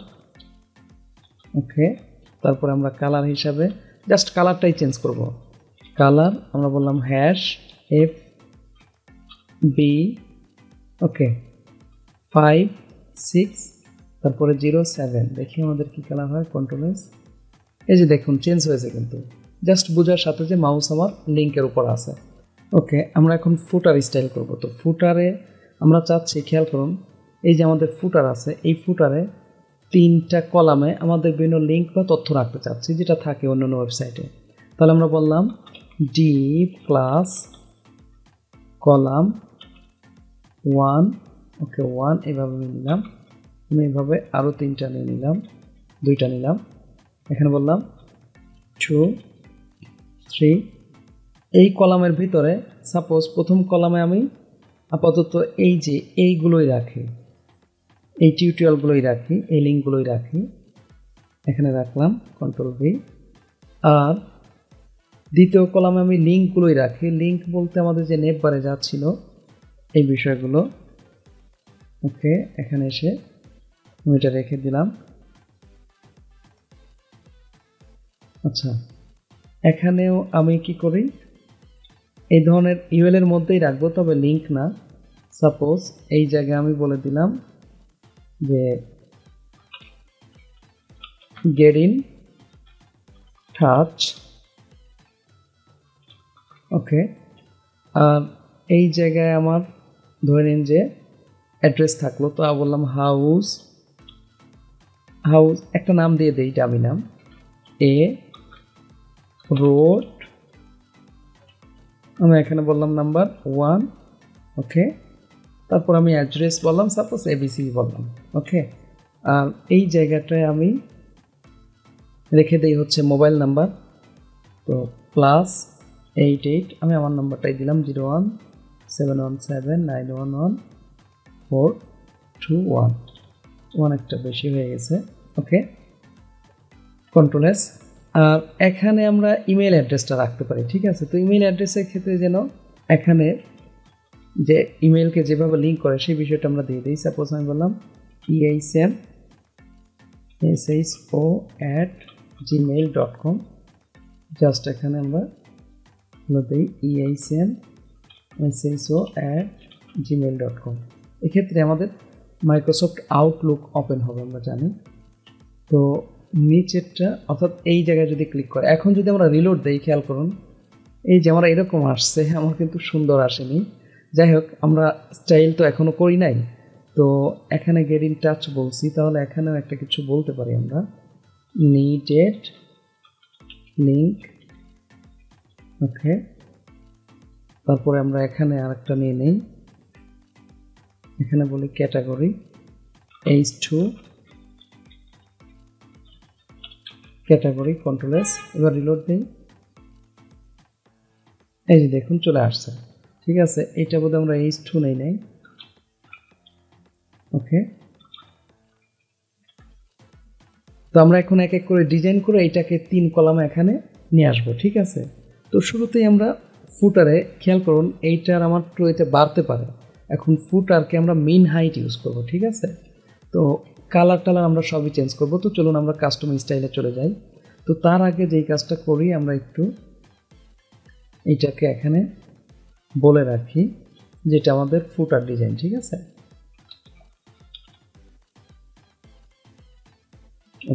ওকে, তারপরে আমরা কালার হিসাবে জাস্ট কালারটাই চেঞ্জ করব, কালার আমরা বললাম হ্যাশ এফ বি, ওকে 56, তারপরে 07, দেখি আমাদের কি কালার হয়, কন্ট্রোল এস। এই যে দেখুন চেঞ্জ হয়েছে, কিন্তু জাস্ট বোঝার সাথে যে মাউস আমার লিঙ্কের উপর আছে। ওকে, আমরা এখন ফুটার স্টাইল করব। তো ফুটারে আমরা চাচ্ছি, খেয়াল করুন এই যে আমাদের ফুটার আছে, এই ফুটারে 3টা কলামে আমাদের বিভিন্ন লিঙ্ক বা তথ্য রাখতে চাচ্ছি, যেটা থাকে অন্যান্য ওয়েবসাইটে। তাহলে আমরা বললাম ডি প্লাস কলাম 1, ওকে 1 এভাবে নিলাম, আমি এভাবে আরও 3টা নিয়ে নিলাম, 2টা নিলাম। এখানে বললাম 2, 3। এই কলামের ভিতরে সাপোজ প্রথম কলামে আমি আপাতত এই যে এইগুলোই রাখি, এই টিউটোরিয়ালগুলোই রাখি, এই লিঙ্কগুলোই রাখি, এখানে রাখলাম কন্ট্রোল ভি। আর দ্বিতীয় কলামে আমি লিঙ্কগুলোই রাখি, লিঙ্ক বলতে আমাদের যে নেট বারে যাচ্ছিল এই বিষয়গুলো। ওকে, এখানে এসে আমি এটা রেখে দিলাম। আচ্ছা, এখানেও আমি কি করি, এই ধরনের ইউএল এর মধ্যেই রাখবো, তবে লিঙ্ক না। সাপোজ এই জায়গায় আমি বলে দিলাম যে গেট ইন টাচ। ওকে, আর এই জায়গায় আমার ধরে নিন যে অ্যাড্রেস থাকলো, তো বললাম হাউস, একটা নাম দিয়ে দেই, ডামি নাম, এ রোড, আমি এখানে বললাম নাম্বার 1। ওকে, তারপর আমি অ্যাড্রেস বললাম সাপোজ এবিসি বললাম। ওকে, আর এই জায়গাটায় আমি রেখে দেই হচ্ছে মোবাইল নাম্বার, তো +88, আমি আমার নাম্বারটাই দিলাম 01717911421, 1 একটা বেশি হয়ে গেছে। Okay, control S. আর এখানে আমরা ইমেল অ্যাড্রেসটা রাখতে পারি, ঠিক আছে। তো ইমেল অ্যাড্রেসের ক্ষেত্রে যেন এখানে যে ইমেলকে যেভাবে লিঙ্ক করে সেই বিষয়টা আমরা দিয়ে দিই। সাপোজ আমি বললাম eism@gmail.com, জাস্ট এখানে আমরা দিই eism@gmail.com। এক্ষেত্রে আমাদের মাইক্রোসফট আউটলুক ওপেন হবে, আমরা জানি। তো নিচেরটা অর্থাৎ এই জায়গায় যদি ক্লিক করে, এখন যদি আমরা রিলোড দিই, খেয়াল করুন এই যে আমার এরকম আসছে, আমার কিন্তু সুন্দর আসেনি। যাই হোক, আমরা স্টাইল তো এখনো করি নাই, তো এখানে গেট ইন টাচ বলছি, তাহলে এখানেও একটা কিছু বলতে পারি আমরা, নিডেড লিঙ্ক। ওকে, তারপরে আমরা এখানে আরেকটা নিয়ে নেই, এখানে বলি category H2 category, control S. এবার রিলোড দিই, এই যে দেখুন চলে আসছে। ঠিক আছে, এইটা বোধহয় আমরা H2 নেই। ওকে, তো আমরা এখন এক এক করে ডিজাইন করে এটাকে 3 কলামে এখানে নিয়ে আসবো। ঠিক আছে, তো শুরুতেই আমরা ফুটারে খেয়াল করুন, এইটার আমার তো এটা বাড়তে পারে। এখন ফুটারকে আমরা মিন হাইট ইউজ করব। ঠিক আছে, তো কালার টালার আমরা সবই চেঞ্জ করব। তো চলুন আমরা কাস্টম স্টাইলে চলে যাই। তো তার আগে যেই কাজটা করি, আমরা একটু এইটাকে এখানে বলে রাখি যেটা আমাদের ফুটার ডিজাইন। ঠিক আছে,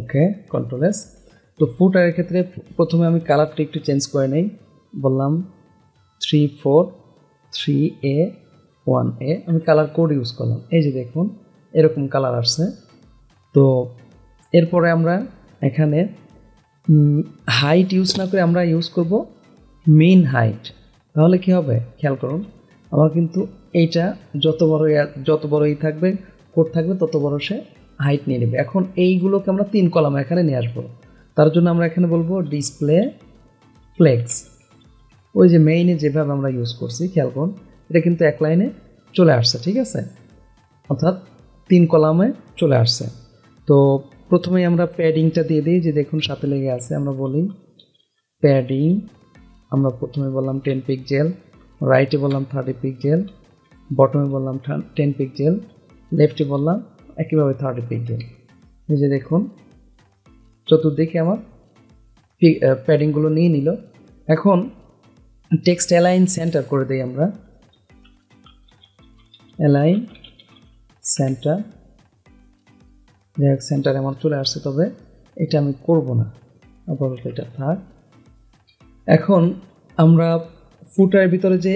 ওকে, কন্ট্রোল এস। তো ফুটারের ক্ষেত্রে প্রথমে আমি কালারটা একটু চেঞ্জ করে নেই, বললাম 343A1A, আমি কালার কোড ইউজ করলাম। এই যে দেখুন এরকম কালার আসছে। তো এরপরে আমরা এখানে হাইট ইউজ না করে আমরা ইউজ করব মেইন হাইট। তাহলে কি হবে খেয়াল করুন, আমার কিন্তু এইটা যত বড়ই থাকবে কোড থাকবে, তত বড় সে হাইট নিয়ে নেবে। এখন এইগুলোকে আমরা 3 কলামে এখানে নিয়ে আসবো। তার জন্য আমরা এখানে বলবো ডিসপ্লে ফ্লেক্স। ওই যে মেইনে যেভাবে আমরা ইউজ করছি, খেয়াল করুন এটা কিন্তু এক লাইনে চলে আসছে। ঠিক আছে, অর্থাৎ 3 কলামে চলে আসছে। তো প্রথমেই আমরা প্যাডিংটা দিয়ে দিই, যে দেখুন সাথে লেগে আছে। আমরা বলি প্যাডিং, আমরা প্রথমে বললাম 10 পিক্সেল, রাইটে বললাম 30 পিক্সেল, বটমে বললাম 10 পিক্সেল, লেফটে বললাম একইভাবে 30 পিক্সেল। এই যে দেখুন চতুর্দিকে আমার প্যাডিংগুলো নিয়ে নিল। এখন টেক্সট অ্যালাইন সেন্টার করে দিই আমরা, অ্যালাইন সেন্টার। যাই হোক, সেন্টার আমার চলে আসছে, তবে এটা আমি করব না, আপাতত এটা থাক। এখন আমরা ফুটারের ভিতরে যে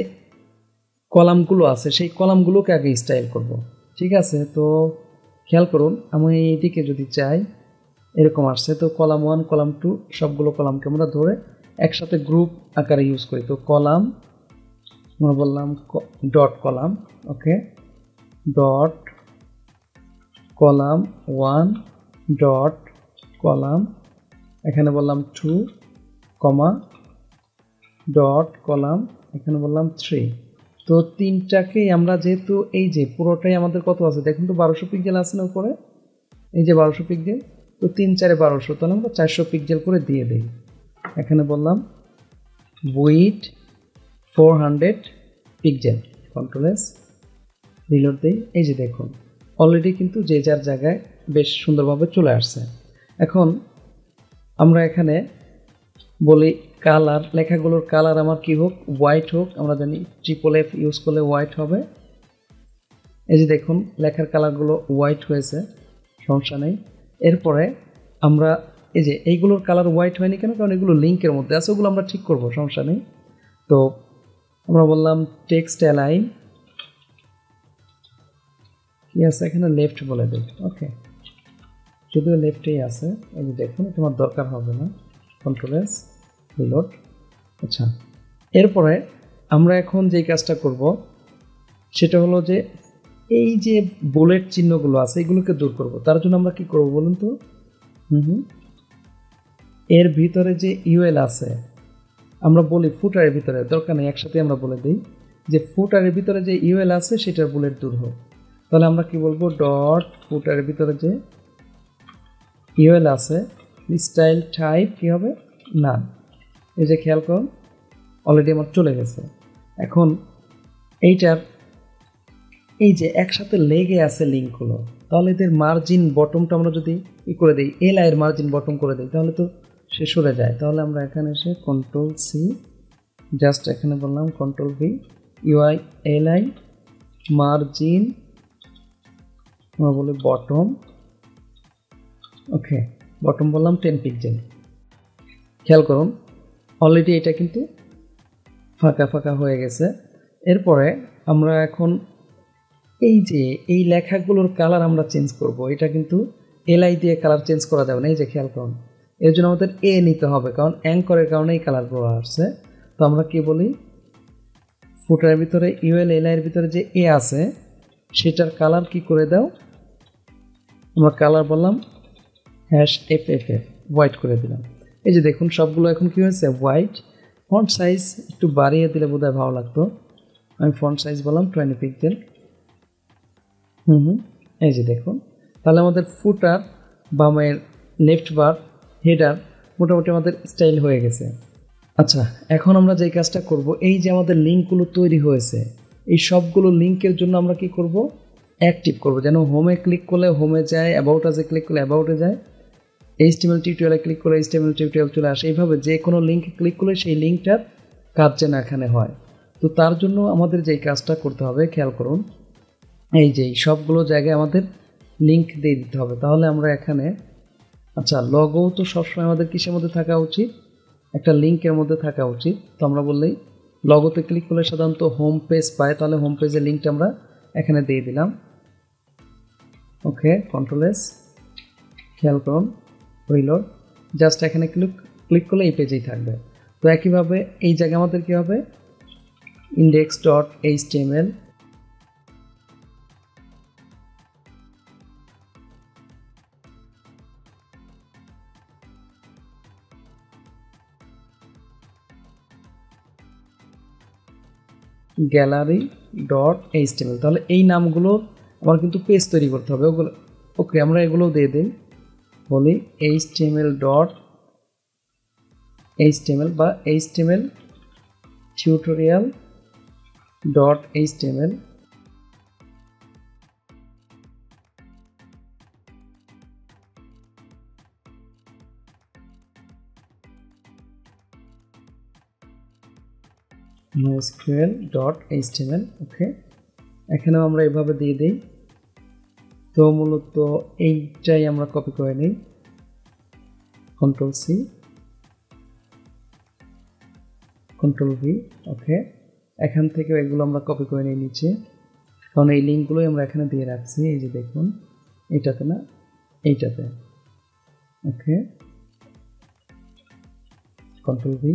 কলামগুলো আছে সেই কলামগুলোকে আগে স্টাইল করব। ঠিক আছে, তো খেয়াল করুন আমি এইদিকে যদি চাই, এরকম আসছে। তো কলাম 1 কলাম 2 সবগুলো কলামকে আমরা ধরে একসাথে গ্রুপ আকারে ইউজ করি। তো কলাম আমরা বললাম ডট কলাম, ওকে, ডট কলাম 1 ডট কলাম, এখানে বললাম 2 কমা ডট কলাম, এখানে বললাম 3। তো তিনটাকেই আমরা যেহেতু এই যে পুরোটাই আমাদের কত আছে দেখুন তো, 1200 পিক্সেল আছে না উপরে, এই যে 1200 পিক্সেল। তো 3 4 1200, তাহলে আমরা 400 পিক্সেল করে দিয়ে দিই। এখানে বললাম with 400 pixel, control S, reload দিই। এই যে দেখুন অলরেডি কিন্তু যে যার জায়গায় বেশ সুন্দরভাবে চলে আসছে। এখন আমরা এখানে বলি কালার, লেখাগুলোর কালার আমার কি হোক, হোয়াইট হোক। আমরা জানি FFF ইউজ করলে হোয়াইট হবে। এই যে দেখুন লেখার কালারগুলো হোয়াইট হয়েছে, সমস্যা নেই। এরপরে আমরা এই যে এইগুলোর কালার হোয়াইট হয়নি কেন, কারণ এগুলো লিঙ্কের মধ্যে আছে, ওগুলো আমরা ঠিক করব, সমস্যা নেই। তো আমরা বললাম টেক্সট অ্যালাইন, কি আছে এখানে লেফট বলে দিই, ওকে, যদিও লেফটেই আছে। এই যে দেখুন এটা আমার দরকার হবে না, কন্ট্রোল এস, রিলোড। আচ্ছা, এরপরে আমরা এখন যেই কাজটা করব সেটা হলো যে এই যে বুলেট চিহ্নগুলো আছে এগুলোকে দূর করব। তার জন্য আমরা কি করব বলুন তো, এর ভিতরে যে ইউএল আছে, আমরা বলি ফুটারের ভিতরে, দরকার নেই একসাথে আমরা বলে দিই যে ফুটারের ভিতরে যে ইউএল আছে সেটার বুলেট দূর হোক। তাহলে আমরা কি বলবো, ডট ফুটারের ভিতরে যে ইউএল আছে স্টাইল টাইপ কি হবে, না। এই যে খেয়াল করুন অলরেডি আমার চলে গেছে। এখন এইটার এই যে একসাথে লেগে আছে লিঙ্কগুলো, তাহলে এদের মার্জিন বটমটা আমরা যদি করে দিই, এল আই এর মার্জিন বটম করে দিই, তাহলে তো সে সরে যায়। তাহলে আমরা এখানে এসে কন্ট্রোল সি, জাস্ট এখানে বললাম control V, UI L I margin আমরা বলি বটম, ওকে বটম বললাম 10 পিক্সেল। খেয়াল করুন অলরেডি এটা কিন্তু ফাঁকা ফাঁকা হয়ে গেছে। এরপরে আমরা এখন এই যে এই লেখাগুলোর কালার আমরা চেঞ্জ করব, এটা কিন্তু এলআই দিয়ে কালার চেঞ্জ করা যাবে না, এই যে খেয়াল করুন। এর জন্য আমাদের এ নিতে হবে, কারণ অ্যাঙ্করের কারণে এই কালারগুলো আসছে। তো আমরা কি বলি, ফুটারের ভিতরে ইউএল এলআই এর ভিতরে যে এ আছে সেটার কালার কি করে দাও, আমরা কালার বললাম #FFF, হোয়াইট করে দিলাম। এই যে দেখুন সবগুলো এখন কি হয়েছে, হোয়াইট। ফন্ট সাইজ একটু বাড়িয়ে দিলে বোধহয় ভালো লাগতো, আমি ফন্ট সাইজ বললাম 20 পিক্সেল। এই যে দেখুন, তাহলে আমাদের ফুটার বামের লেফট বার হেডার মোটামুটি আমাদের স্টাইল হয়ে গেছে। আচ্ছা, এখন আমরা যে কাজটা করব, এই যে আমাদের লিঙ্কগুলো তৈরি হয়েছে, এই সবগুলো লিঙ্কের জন্য আমরা কি করব, অ্যাক্টিভ করব, যেন হোমে ক্লিক করলে হোমে যায়, অ্যাবাউট আজে ক্লিক করলে অ্যাবাউটে যায়, HTML টিউটোরিয়ালে ক্লিক করলে HTML টিউটোরিয়াল চলে আসে। এইভাবে যে কোনো লিঙ্কে ক্লিক করলে সেই লিঙ্কটার কাজ যেন এখানে হয়। তো তার জন্য আমাদের যেই কাজটা করতে হবে, খেয়াল করুন, এই যে সবগুলো জায়গায় আমাদের লিঙ্ক দিয়ে দিতে হবে। তাহলে আমরা এখানে, আচ্ছা লগো তো সবসময় আমাদের কিসের মধ্যে থাকা উচিত, একটা লিঙ্কের মধ্যে থাকা উচিত। তো আমরা বললেই লগোতে ক্লিক করলে সাধারণত হোম পেজ পায়, তাহলে হোম পেজের লিঙ্কটা আমরা এখানে দিয়ে দিলাম। ওকে, কন্ট্রোল এস, খেয়াল করুন রিলোড, জাস্ট এখানে ক্লিক করলে এই পেজেই থাকবে। তো একইভাবে এই জায়গায় আমাদের কী হবে, index.html gallery.html, তাহলে এই নামগুলো আমার কিন্তু পেজ তৈরি করতে হবে ওগুলো। ওকে, আমরা এগুলো দিয়ে দিই, বলি html বা html tutorial.html, mysql.html। ওকে, এখানেও আমরা এভাবে দিয়ে দিই। তো মূলত এইটাই আমরা কপি করে নিই, কন্ট্রোল সি, কন্ট্রোল ভি। ওকে, এখান থেকে এগুলো আমরা কপি করে নিই নিচে, কারণ এই লিঙ্কগুলোই আমরা এখানে দিয়ে রাখছি। এই যে দেখুন, এইটাতে না, এইটাতে। ওকে, কন্ট্রোল ভি,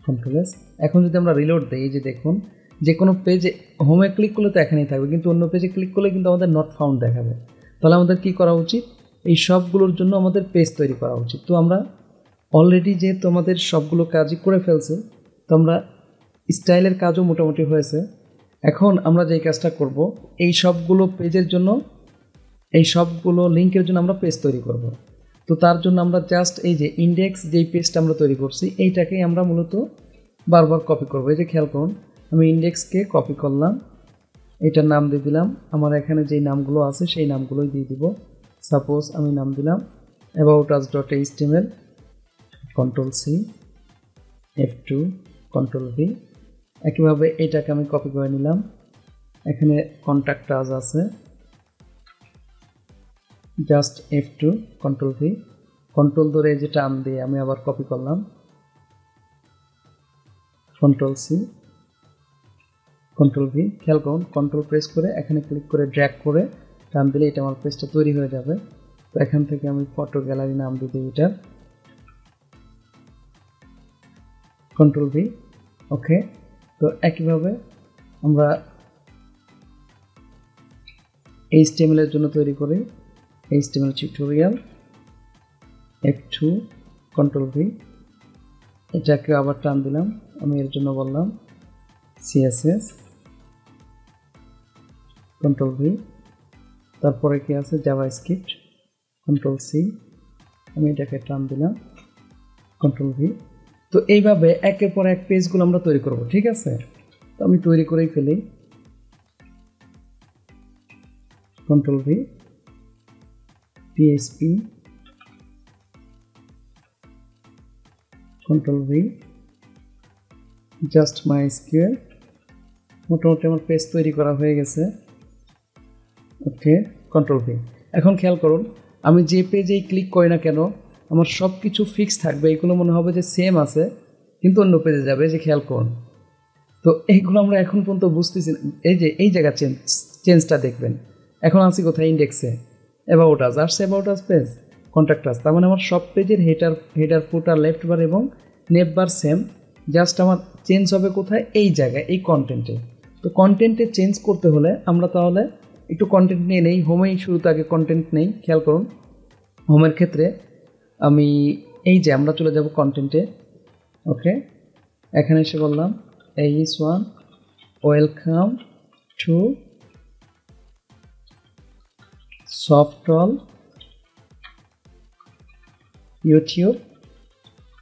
কন্ট্রোল এস। এখন যদি আমরা রিলোড দিই, এই যে দেখুন, যে কোনো পেজে হোমে ক্লিক করলে তো এখানেই থাকবে, কিন্তু অন্য পেজে ক্লিক করলে কিন্তু আমাদের নট ফাউন্ড দেখাবে। তাহলে আমাদের কি করা উচিত, এই সবগুলোর জন্য আমাদের পেজ তৈরি করা উচিত। তো আমরা অলরেডি যেহেতু আমাদের সবগুলো কাজই করে ফেলছি, তো আমরা স্টাইলের কাজও মোটামুটি হয়েছে। এখন আমরা যেই কাজটা করব, এই সবগুলো পেজের জন্য, এই সবগুলো লিঙ্কের জন্য আমরা পেজ তৈরি করব। তো তার জন্য আমরা জাস্ট এই যে ইন্ডেক্স যেই পেজটা আমরা তৈরি করছি, এইটাকেই আমরা মূলত বারবার কপি করব। এই যে খেয়াল করুন, আমি ইন্ডেক্সকে কপি করলাম, এটার নাম দিয়ে দিলাম, আমার এখানে যেই নামগুলো আছে সেই নামগুলোই দিয়ে দিব। সাপোজ আমি নাম দিলাম aboutus.html, control C, F2, control V. একইভাবে এটাকে আমি কপি করে নিলাম, এখানে কন্ট্যাক্ট আজ আছে, just F2, control V, control ধরে যে টার্ম দিয়ে আমি আবার কপি করলাম, কন্ট্রোল সি, কন্ট্রোল ভি। খেয়াল করুন, কন্ট্রোল প্রেস করে এখানে ক্লিক করে ড্র্যাগ করে টার্ম দিলে এটা আমার পেজটা তৈরি হয়ে যাবে। তো এখান থেকে আমি ফটো গ্যালারি নাম দিয়ে দিই এটা, কন্ট্রোল ভি। ওকে, তো একইভাবে আমরা HTML এর জন্য তৈরি করি, HTML tutorial, F2, control V, এটাকে আবার টান দিলাম, আমি এর জন্য বললাম CSS, কন্ট্রোল ভি। তারপরে কি আছে, জাভাস্ক্রিপ্ট, কন্ট্রোল সি, আমি এটাকে টান দিলাম, কন্ট্রোল ভি। তো এইভাবে একের পর এক পেজগুলো আমরা তৈরি করব, ঠিক আছে? তো আমি তৈরি করেই ফেলি, control V, PHP, control V, just MySQL. মোটামুটি আমার পেজ তৈরি করা হয়ে গেছে। Okay, control V. এখন খেয়াল করুন, আমি যে পেজেই ক্লিক করি না কেন আমার সব কিছু ফিক্স থাকবে, এগুলো মনে হবে যে সেম আছে, কিন্তু অন্য পেজে যাবে, যে খেয়াল করুন। তো এইগুলো আমরা এখন পর্যন্ত বুঝতেছি না। এই যে এই জায়গা চেঞ্জটা দেখবেন, এখন আছি কোথায়? ইন্ডেক্সে, অ্যাবাউট আস, আসছে about us page, contact us. তার মানে আমার সব পেজের হেডার ফুটার লেফট বার এবং নেভ বার সেম, জাস্ট আমার চেঞ্জ হবে কোথায়? এই জায়গায়, এই কন্টেন্টে। তো কন্টেন্টে চেঞ্জ করতে হলে আমরা তাহলে একটু কন্টেন্ট নিয়ে নেই। হোমেই শুরুতে আগে কন্টেন্ট নেই, খেয়াল করুন। হোমের ক্ষেত্রে আমি এই যে আমরা চলে যাব কন্টেন্টে। ওকে, এখানে এসে বললাম AS1 welcome to software YouTube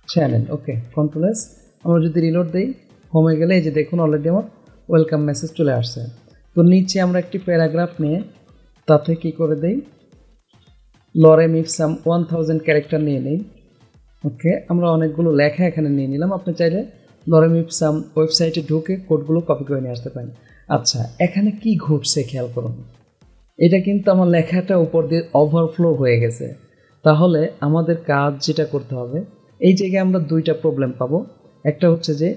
channel. Okay, control S. আমরা যদি রিলোড দিই, হোমে গেলে এই যে দেখুন অলরেডি আমার ওয়েলকাম মেসেজ চলে আসছে। তো নিচে আমরা একটি প্যারাগ্রাফ নিয়ে তাতে কি করে দেই, লরেম ইপসাম 1000 ক্যারেক্টার নিয়ে নেই। ওকে, আমরা অনেকগুলো লেখা এখানে নিয়ে নিলাম। আপনি চাইলে লরেম ইপসাম ওয়েবসাইটে ঢুকে কোডগুলো কপি করে নিয়ে আসতে পারেন। আচ্ছা, এখানে কি ঘটছে খেয়াল করুন। এটা কিন্তু আমার লেখাটা উপর দিয়ে ওভারফ্লো হয়ে গেছে। তাহলে আমাদের কাজ যেটা করতে হবে, এই জায়গায় আমরা দুইটা প্রবলেম পাবো। একটা হচ্ছে যে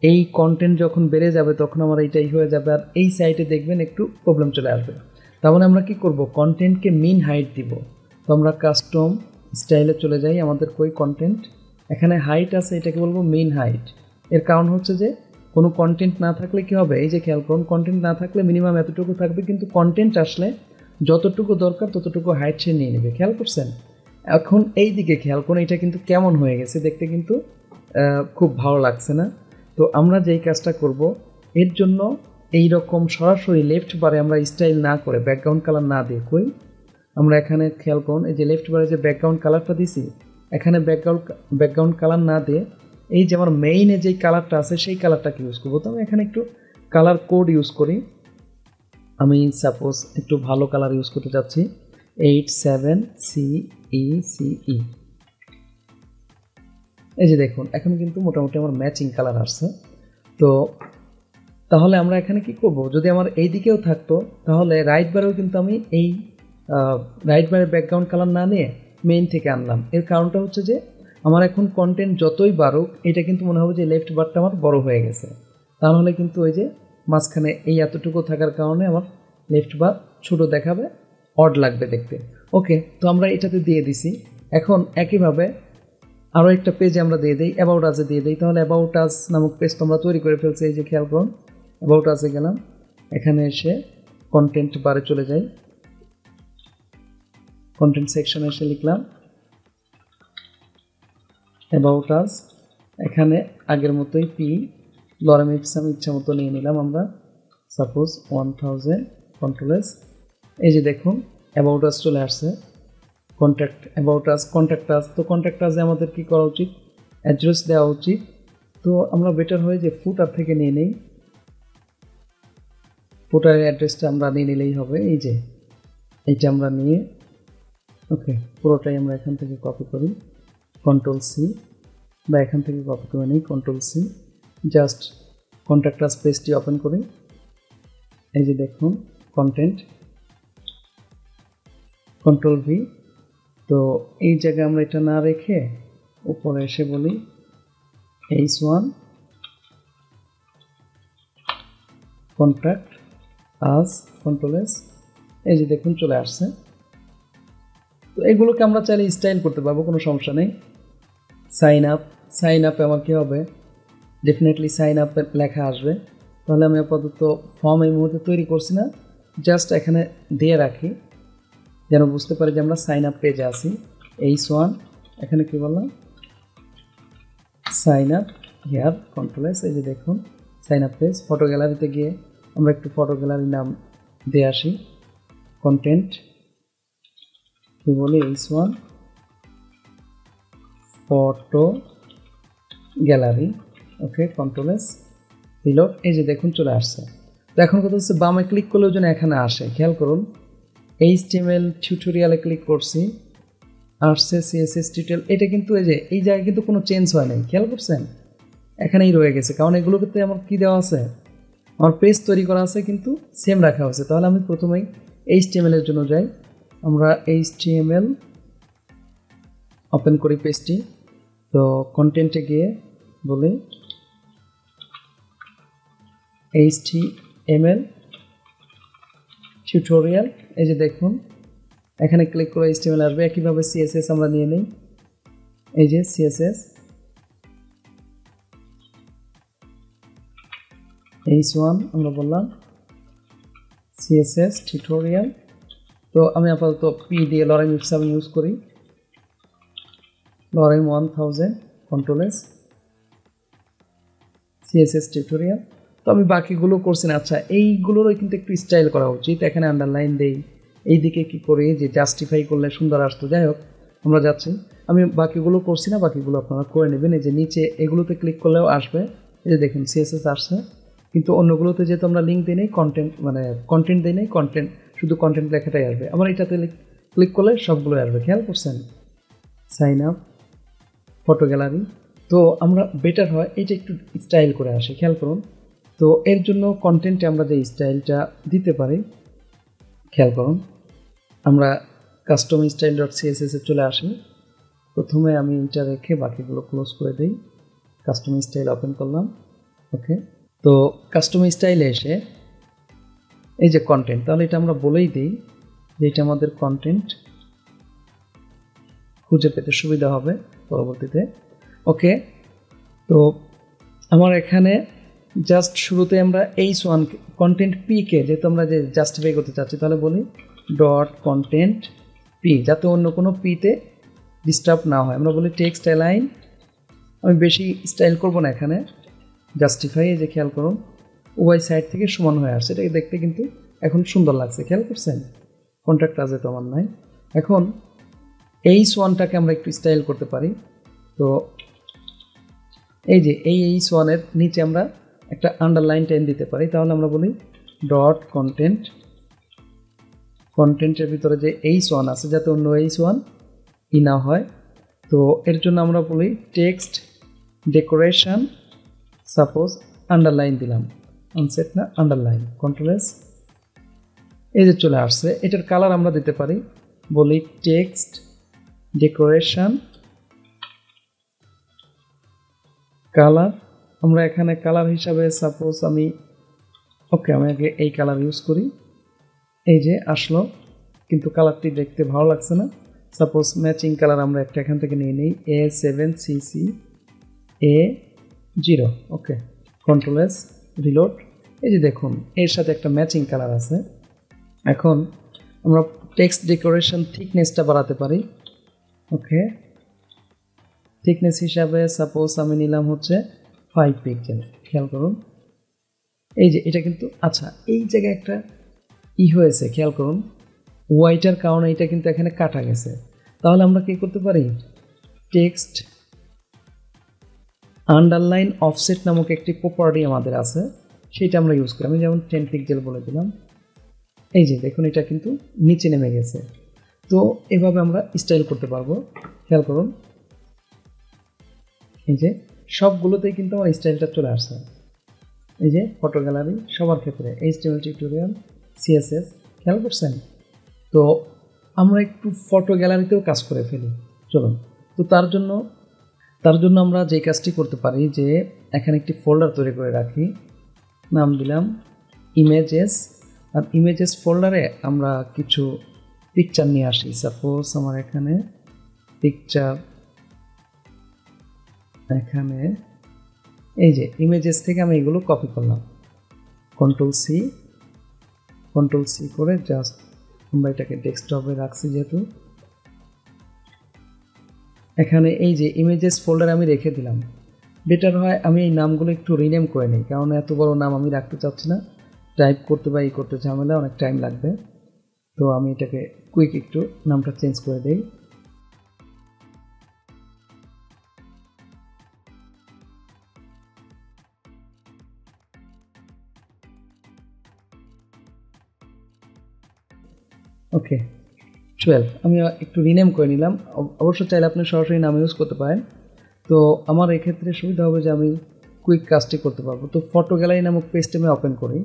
এই কন্টেন্ট যখন বেড়ে যাবে তখন আমার এইটাই হয়ে যাবে, আর এই সাইটে দেখবেন একটু প্রবলেম চলে আসবে। তার মানে আমরা কি করব, কন্টেন্টকে মিন হাইট দিব। তো আমরা কাস্টম স্টাইলে চলে যাই, আমাদের কই কন্টেন্ট, এখানে হাইট আছে, এটাকে বলবো মিন হাইট। এর কারণ হচ্ছে যে কোনো কন্টেন্ট না থাকলে কি হবে, এই যে খেয়াল করুন, কন্টেন্ট না থাকলে মিনিমাম এতটুকু থাকবে, কিন্তু কন্টেন্ট আসলে যতটুকু দরকার ততটুকু হাইট সে নিয়ে নেবে। খেয়াল করছেন? এখন এই দিকে খেয়াল করুন, এটা কিন্তু কেমন হয়ে গেছে দেখতে, কিন্তু খুব ভালো লাগছে না। তো আমরা যেই কাজটা করব, এর জন্য এই রকম সরাসরি লেফট বারে আমরা স্টাইল না করে, ব্যাকগ্রাউন্ড কালার না দিয়ে, কই আমরা এখানে খেয়াল করুন, এই যে লেফট বারে যে ব্যাকগ্রাউন্ড কালারটা দিছি, এখানে ব্যাকগ্রাউন্ড কালার না দিয়ে এই যে আমার মেইনে যেই কালারটা আছে সেই কালারটাকে ইউজ করবো। তো আমি এখানে একটু কালার কোড ইউজ করি। আমি সাপোজ একটু ভালো কালার ইউজ করতে চাচ্ছি, 87CECE। এই যে দেখুন, এখন কিন্তু মোটামুটি আমার ম্যাচিং কালার আসছে। তো তাহলে আমরা এখানে কি করব, যদি আমার এই দিকেও থাকতো তাহলে রাইট বারেও কিন্তু আমি এই রাইট বারের ব্যাকগ্রাউন্ড কালার না নিয়ে মেইন থেকে আনলাম। এর কারণটা হচ্ছে যে আমার এখন কন্টেন্ট যতই বাড়ুক, এটা কিন্তু মনে হবে যে লেফট বারটা আমার বড় হয়ে গেছে। তাহলে কিন্তু ওই যে মাঝখানে এই এতটুকু থাকার কারণে আমার লেফট বার ছোট দেখাবে, অড লাগবে দেখতে। ওকে, তো আমরা এটাতে দিয়ে দিছি। এখন একইভাবে আরও একটা পেজে আমরা দিয়ে দিই, অ্যাবাউট আজে দিয়ে দিই। তাহলে অ্যাবাউট আজ নামক পেজ তো আমরা তৈরি করে ফেলছি। এই যে খেয়াল করুন, অ্যাবাউট আজে গেলাম, এখানে এসে কন্টেন্ট বারে চলে যাই, কন্টেন্ট সেকশনে এসে লিখলাম অ্যাবাউট আজ। এখানে আগের মতোই পি লরেম ইপসাম ইচ্ছা মতো নিয়ে নিলাম আমরা, সাপোজ 1000, কন্ট্রোল এস। এই যে দেখুন অ্যাবাউট আজ চলে আসছে, contact about us, contact us. তো কন্ট্যাক্ট আসে আমাদের কী করা উচিত, অ্যাড্রেস দেওয়া উচিত। তো আমরা বেটার হয় যে ফুটার থেকে নিয়ে নেই, ফুটারের অ্যাড্রেসটা আমরা নিয়ে নিলেই হবে। এই যে এইটা আমরা নিয়ে, ওকে, পুরোটাই আমরা এখান থেকে কপি করি, কন্ট্রোল সি, বা এখান থেকে কপি করে নিই, control C. Just contact us পেজটি ওপেন করি। এই যে দেখুন কন্টেন্ট, কন্ট্রোল ভি। তো এই জায়গায় আমরা এটা না রেখে উপরে এসে বলি H1 contact us, control S. এই যে দেখুন চলে আসছে। তো এগুলোকে আমরা চাইলে স্টাইল করতে পারবো, কোনো সমস্যা নেই। সাইন আপ, সাইন আপে আমার কী হবে, ডেফিনেটলি সাইন আপে লেখা আসবে। তাহলে আমি আপাতত ফর্ম এই মুহূর্তে তৈরি করছি না, জাস্ট এখানে দিয়ে রাখি যেন বুঝতে পারি যে আমরা সাইন আপ পেজে আছি। H1 এখানে কী বললাম, sign up here, control S. এই যে দেখুন সাইন আপ পেজ। ফটো গ্যালারিতে গিয়ে আমরা একটু ফটো গ্যালারি নাম দিয়ে আসি, কন্টেন্ট কী বলি, H1 ফটো গ্যালারি, ওকে, কন্ট্রোল এস, রিলোড। এই যে দেখুন চলে আসছে। তো এখন কথা হচ্ছে বামে ক্লিক করলেও যেন এখানে আসে, খেয়াল করুন। HTML টিউটোরিয়ালে ক্লিক করছি, আসছে CSS টিউটোরিয়াল। এটা কিন্তু এই যে এই জায়গায় কিন্তু কোনো চেঞ্জ হয় নাই, খেয়াল করছেন, এখানেই রয়ে গেছে, কারণ এগুলোতে আমার কি দেওয়া আছে, আমার পেজ তৈরি করা আছে কিন্তু সেম রাখা হয়েছে। তাহলে আমি প্রথমেই HTML এর জন্য যাই, আমরা HTML ওপেন করি পেজটি। তো কন্টেন্টে গিয়ে বলি HTML টিউটোরিয়াল। এই যে দেখুন এখানে ক্লিক করে HTML আসবে। একইভাবে CSS আমরা নিয়ে নিই, এই যে CSS H1 আমরা বললাম CSS টিউটোরিয়াল। তো আমি আপাতত P দিয়ে লরেম ইপসাম ইউজ করি, lorem 1000, control S, CSS tutorial. তো আমি বাকিগুলো করছি না। আচ্ছা, এইগুলোরও কিন্তু একটু স্টাইল করা উচিত, এখানে আন্ডারলাইন দেই, এইদিকে কি করি যে জাস্টিফাই করলে সুন্দর আসতো। যাই হোক, আমরা যাচ্ছি, আমি বাকিগুলো করছি না, বাকিগুলো আপনারা করে নেবেন। এই যে নিচে এগুলোতে ক্লিক করলেও আসবে, এই যে দেখুন CSS আসছে, কিন্তু অন্যগুলোতে যেহেতু আমরা লিঙ্ক দিই নেই, কন্টেন্ট মানে কন্টেন্ট দিই নেই, কন্টেন্ট শুধু কন্টেন্ট লেখাটাই আসবে। আমার এটাতে ক্লিক করলে সবগুলো আসবে, খেয়াল করছেন। Sign up, photo gallery. তো আমরা বেটার হয় এটা একটু স্টাইল করে আসে, খেয়াল করুন। তো এর জন্য কন্টেন্টে আমরা যে স্টাইলটা দিতে পারি, খেয়াল করুন, আমরা কাস্টম স্টাইল ডট CSS এ চলে আসি। প্রথমে আমি এটা রেখে বাকিগুলো ক্লোজ করে দিই, কাস্টম স্টাইল ওপেন করলাম, ওকে। তো কাস্টম স্টাইলে এসে এই যে কন্টেন্ট, তাহলে এটা আমরা বলেই দিই যে এটা আমাদের কন্টেন্ট, খুঁজে পেতে সুবিধা হবে পরবর্তীতে, ওকে। তো আমার এখানে জাস্ট শুরুতে আমরা H1 কন্টেন্ট P কে যেহেতু আমরা যে জাস্টিফাই করতে চাচ্ছি, তাহলে বলি ডট কন্টেন্ট P, যাতে অন্য কোনো P-তে ডিস্টার্ব না হয়। আমরা বলি টেক্সট অ্যালাইন, আমি বেশি স্টাইল করব না এখানে, জাস্টিফাই, এই যে খেয়াল করুন উভয় সাইড থেকে সমান হয়ে আসছে, এটাকে দেখতে কিন্তু এখন সুন্দর লাগছে, খেয়াল করছেন। কন্ট্রাক্ট আছে তো আমার নাই। এখন H1টাকে আমরা একটু স্টাইল করতে পারি। তো এই যে এই H1 এর নিচে আমরা একটা আন্ডারলাইন টেন দিতে পারি, তাহলে আমরা বলি ডট কন্টেন্ট, কন্টেন্টের ভিতরে যে H1 আছে যাতে অন্য H1 ই না হয়। তো এর জন্য আমরা বলি টেক্সট ডেকোরেশন, সাপোজ আন্ডারলাইন দিলাম, আনসেট না আন্ডারলাইন, কন্ট্রোল এস, এই যে চলে আসছে। এটার কালার আমরা দিতে পারি, বলি টেক্সট ডেকোরেশন কালার। আমরা এখানে কালার হিসাবে সাপোজ আমি আমি আগে এই কালার ইউজ করি, এই যে আসলো, কিন্তু কালারটি দেখতে ভালো লাগছে না। সাপোজ ম্যাচিং কালার আমরা একটা এখান থেকে নিয়ে নিই, A7CC A0, ওকে, কন্ট্রোল এস, রিলোড। এই যে দেখুন এর সাথে একটা ম্যাচিং কালার আছে। এখন আমরা টেক্সট ডেকোরেশন থিকনেসটা বাড়াতে পারি, ওকে। থিকনেস হিসাবে সাপোজ আমি নিলাম হচ্ছে 5 পিক্সেল, খেয়াল করুন। এই যে এটা কিন্তু, আচ্ছা এই জায়গায় একটা হয়েছে, খেয়াল করুন, ওয়াইটার কারণে এটা কিন্তু এখানে কাটা গেছে। তাহলে আমরা কি করতে পারি, টেক্সট আন্ডারলাইন অফসেট নামক একটি প্রপার্টি আমাদের আছে, সেটা আমরা ইউজ করি। আমি যেমন 10 পিক্সেল বলে দিলাম, এই যে দেখুন এটা কিন্তু নিচে নেমে গেছে। তো এভাবে আমরা স্টাইল করতে পারবো, খেয়াল করুন। এই যে সবগুলোতেই কিন্তু আমার স্টাইলটা চলে আসছে। এই যে ফটো গ্যালারি সবার ক্ষেত্রে HTML টিউটোরিয়াল, CSS, খেয়াল করছেন। তো আমরা একটু ফটো গ্যালারিতেও কাজ করে ফেলি, চলুন। তো তার জন্য আমরা যে কাজটি করতে পারি যে এখানে একটি ফোল্ডার তৈরি করে রাখি, নাম দিলাম ইমেজেস, আর ইমেজেস ফোল্ডারে আমরা কিছু পিকচার নিয়ে আসি। সাপোজ আমার এখানে পিকচার, এখানে এই যে ইমেজেস থেকে আমি এগুলো কপি করলাম, কন্ট্রোল সি করে জাস্ট আমরা এটাকে ডেস্কটপে রাখছি। যেহেতু এখানে এই যে ইমেজেস ফোল্ডার আমি রেখে দিলাম, বেটার হয় আমি এই নামগুলো একটু রিনেম করে নিই, কারণ এত বড় নাম আমি রাখতে চাচ্ছি না, টাইপ করতে বা এই করতে ঝামেলা, অনেক টাইম লাগবে। তো আমি এটাকে কুইক একটু নামটা চেঞ্জ করে দেই। ওকে 12 আমি একটু রিনেম করে নিলাম। অবশ্য চাইলে আপনি সরাসরি নাম ইউজ করতে পারেন। তো আমার এক্ষেত্রে সুবিধা হবে যে আমি কুইক কাজটি করতে পারবো। তো ফটো গ্যালারি নামক পেজটি আমি ওপেন করি।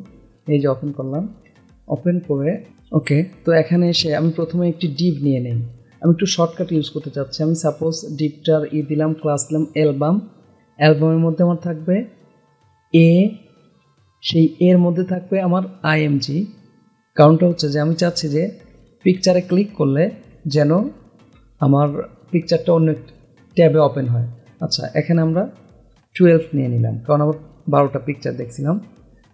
এই যে ওপেন করলাম, ওপেন করে ওকে। তো এখানে এসে আমি প্রথমে একটি ডিভ নিয়ে নিই। আমি একটু শর্টকাট ইউজ করতে চাচ্ছি। আমি সাপোজ ডিভটার দিলাম, ক্লাস দিলাম অ্যালবাম। অ্যালবামের মধ্যে আমার থাকবে এ, সেই এর মধ্যে থাকবে আমার আইএমজি। কারণটা হচ্ছে যে আমি চাচ্ছি যে পিকচারে ক্লিক করলে যেন আমার পিকচারটা অন্য ট্যাবে ওপেন হয়। আচ্ছা, এখানে আমরা 12 নিয়ে নিলাম, কারণ আমার 12টা পিকচার দেখছিলাম।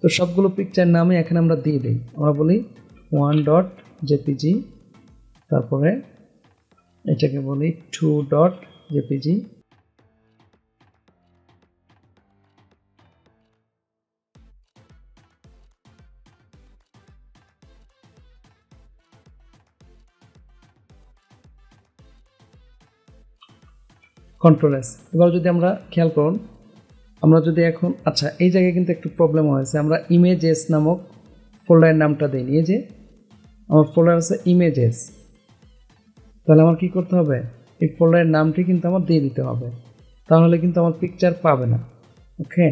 তো সবগুলো পিকচার নামে এখানে আমরা দিয়ে দিই। আমরা বলি 1.jpg, তারপরে এটাকে বলি 2.jpg, কন্ট্রোল এস। এবার যদি আমরা খেয়াল করুন, আমরা যদি এখন আচ্ছা এই জায়গায় কিন্তু একটু প্রবলেম হয়েছে। আমরা ইমেজেস নামক ফোল্ডারের নামটা দিইনি। এই যে আমার ফোল্ডার আছে ইমেজেস, তাহলে আমার কি করতে হবে, এই ফোল্ডারের নামটি কিন্তু আমার দিয়ে দিতে হবে, তাহলে কিন্তু আমার পিকচার পাবে না। ওকে,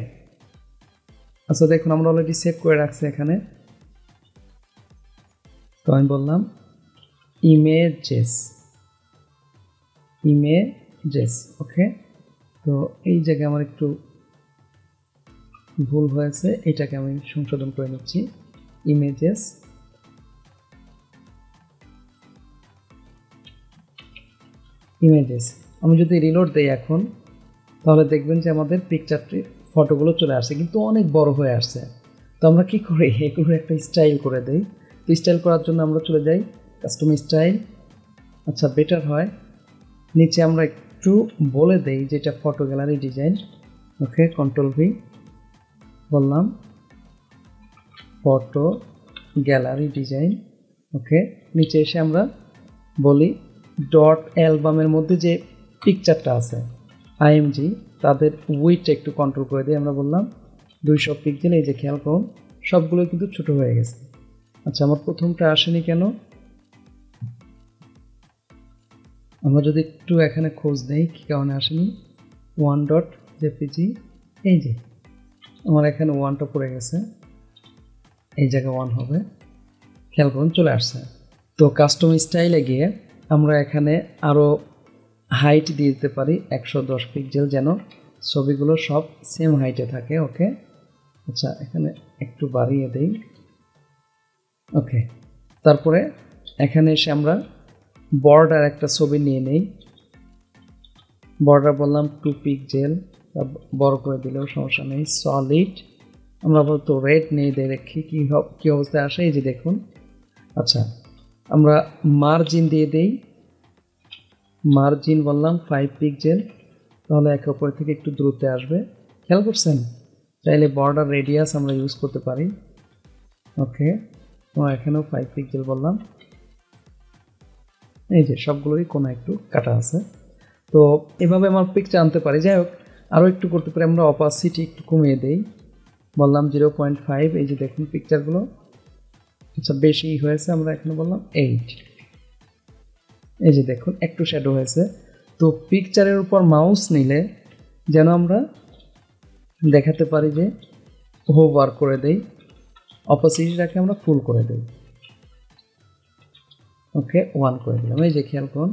আচ্ছা দেখুন আমরা অলরেডি সেভ করে রাখছি এখানে। তো আমি বললাম ইমেজেস, ইমেজেস। ওকে, তো এই জায়গায় আমার একটু ভুল হয়েছে, এটাকে আমি সংশোধন করে নিচ্ছি। Images, images. আমি যদি রিলোড দেই এখন, তাহলে দেখবেন যে আমাদের পিকচারটি ফটোগুলো চলে আসছে, কিন্তু অনেক বড় হয়ে আসছে। তো আমরা কি করি, এগুলো একটা স্টাইল করে দেই। তো স্টাইল করার জন্য আমরা চলে যাই কাস্টম স্টাইল। আচ্ছা, বেটার হয় নিচে আমরা একটু বলে দেই যে এটা ফটো গ্যালারি ডিজাইন। ওকে, কন্ট্রোল ভি, বললাম ফটো গ্যালারি ডিজাইন। ওকে, নিচে এসে আমরা বলি ডট অ্যালবামের মধ্যে যে পিকচারটা আছে আইএমজি, তাদের উইথটা একটু কন্ট্রোল করে দিই। আমরা বললাম 200 পিক্সেল। এই যে খেয়াল করুন সবগুলো কিন্তু ছোট হয়ে গেছে। আচ্ছা, আমার প্রথমটা আসেনি কেন, আমরা যদি একটু এখানে খোঁজ নেই কী কারণে আসেনি। 1.jpg, এই যে আমার এখানে 1টা পড়ে গেছে, এই জায়গায় 1 হবে। খেয়াল করুন চলে আসছে। তো কাস্টম স্টাইলে গিয়ে আমরা এখানে আরও হাইট দিয়ে দিতে পারি 110 পিক্সেল, যেন ছবিগুলো সব সেম হাইটে থাকে। ওকে, আচ্ছা এখানে একটু বাড়িয়ে দেই। ওকে, তারপরে এখানে এসে আমরা বর্ডার একটা ছবি নিয়ে নেই। বর্ডার বললাম 2 পিক্সেল, বড় করে দিলেও সমস্যা নেই। সলিড, আমরা বলতো রেড নিয়ে দিয়ে দেখি কী অবস্থায় আসে। এই যে দেখুন। আচ্ছা, আমরা মার্জিন দিয়ে দেই। মার্জিন বললাম 5 পিক্সেল, তাহলে একে অপর থেকে একটু দূরত্বে আসবে। খেয়াল করছেন, চাইলে বর্ডার রেডিয়াস আমরা ইউজ করতে পারি। ওকে, আমরা এখানেও 5 পিক্সেল বললাম। এই যে সবগুলোরই কোনো একটু কাটা আছে। তো এভাবে আমার পিকচার আনতে পারি। যাই হোক, আরও একটু করতে পারি। আমরা অপাসিটি একটু কমিয়ে দেই, বললাম 0.5। এই যে দেখুন পিকচারগুলো আচ্ছা বেশি হয়েছে, আমরা এখানে বললাম 8। এই যে দেখুন একটু শ্যাডো হয়েছে। তো পিকচারের উপর মাউস নিলে যেন আমরা দেখাতে পারি যে হোভার করে দেই, অপাসিটিটাকে আমরা ফুল করে দেই। ওকে, 1 করে দিলাম। এই যে খেয়াল করুন,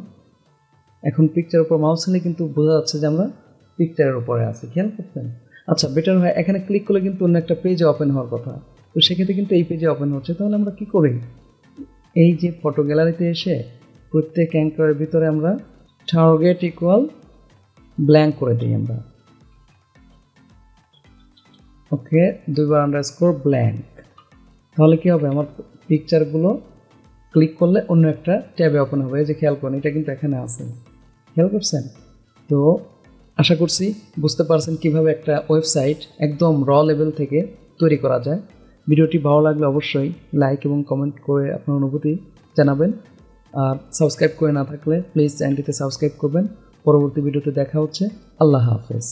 এখন পিকচারের উপর মাউস নিলে কিন্তু বোঝা যাচ্ছে যে আমরা পিকচারের উপরে আছি। খেয়াল করছেন? আচ্ছা, বেটার হয় এখানে ক্লিক করলে কিন্তু অন্য একটা পেজে ওপেন হওয়ার কথা, তো সেক্ষেত্রে কিন্তু এই পেজে ওপেন হচ্ছে। তাহলে আমরা কি করি, এই যে ফটো গ্যালারিতে এসে প্রত্যেক অ্যাঙ্কারের ভিতরে আমরা টার্গেট ইকুয়াল ব্ল্যাঙ্ক করে দিই আমরা। ওকে, 2বার আন্ডারস্কোর ব্ল্যাঙ্ক। তাহলে কি হবে, আমার পিকচারগুলো ক্লিক করলে অন্য একটা ট্যাবে ওপেন হবে। এই যে খেয়াল করুন, এটা কিন্তু এখানে আছে। খেয়াল করছেন? তো আশা করছি বুঝতে পারছেন কিভাবে একটা ওয়েবসাইট একদম র লেভেল থেকে তৈরি করা যায়। ভিডিওটি ভালো লাগলে অবশ্যই লাইক এবং কমেন্ট করে আপনার অনুভূতি জানাবেন। আর সাবস্ক্রাইব করে না থাকলে প্লিজ চ্যানেলটিতে সাবস্ক্রাইব করবেন। পরবর্তী ভিডিওতে দেখা হচ্ছে। আল্লাহ হাফেজ।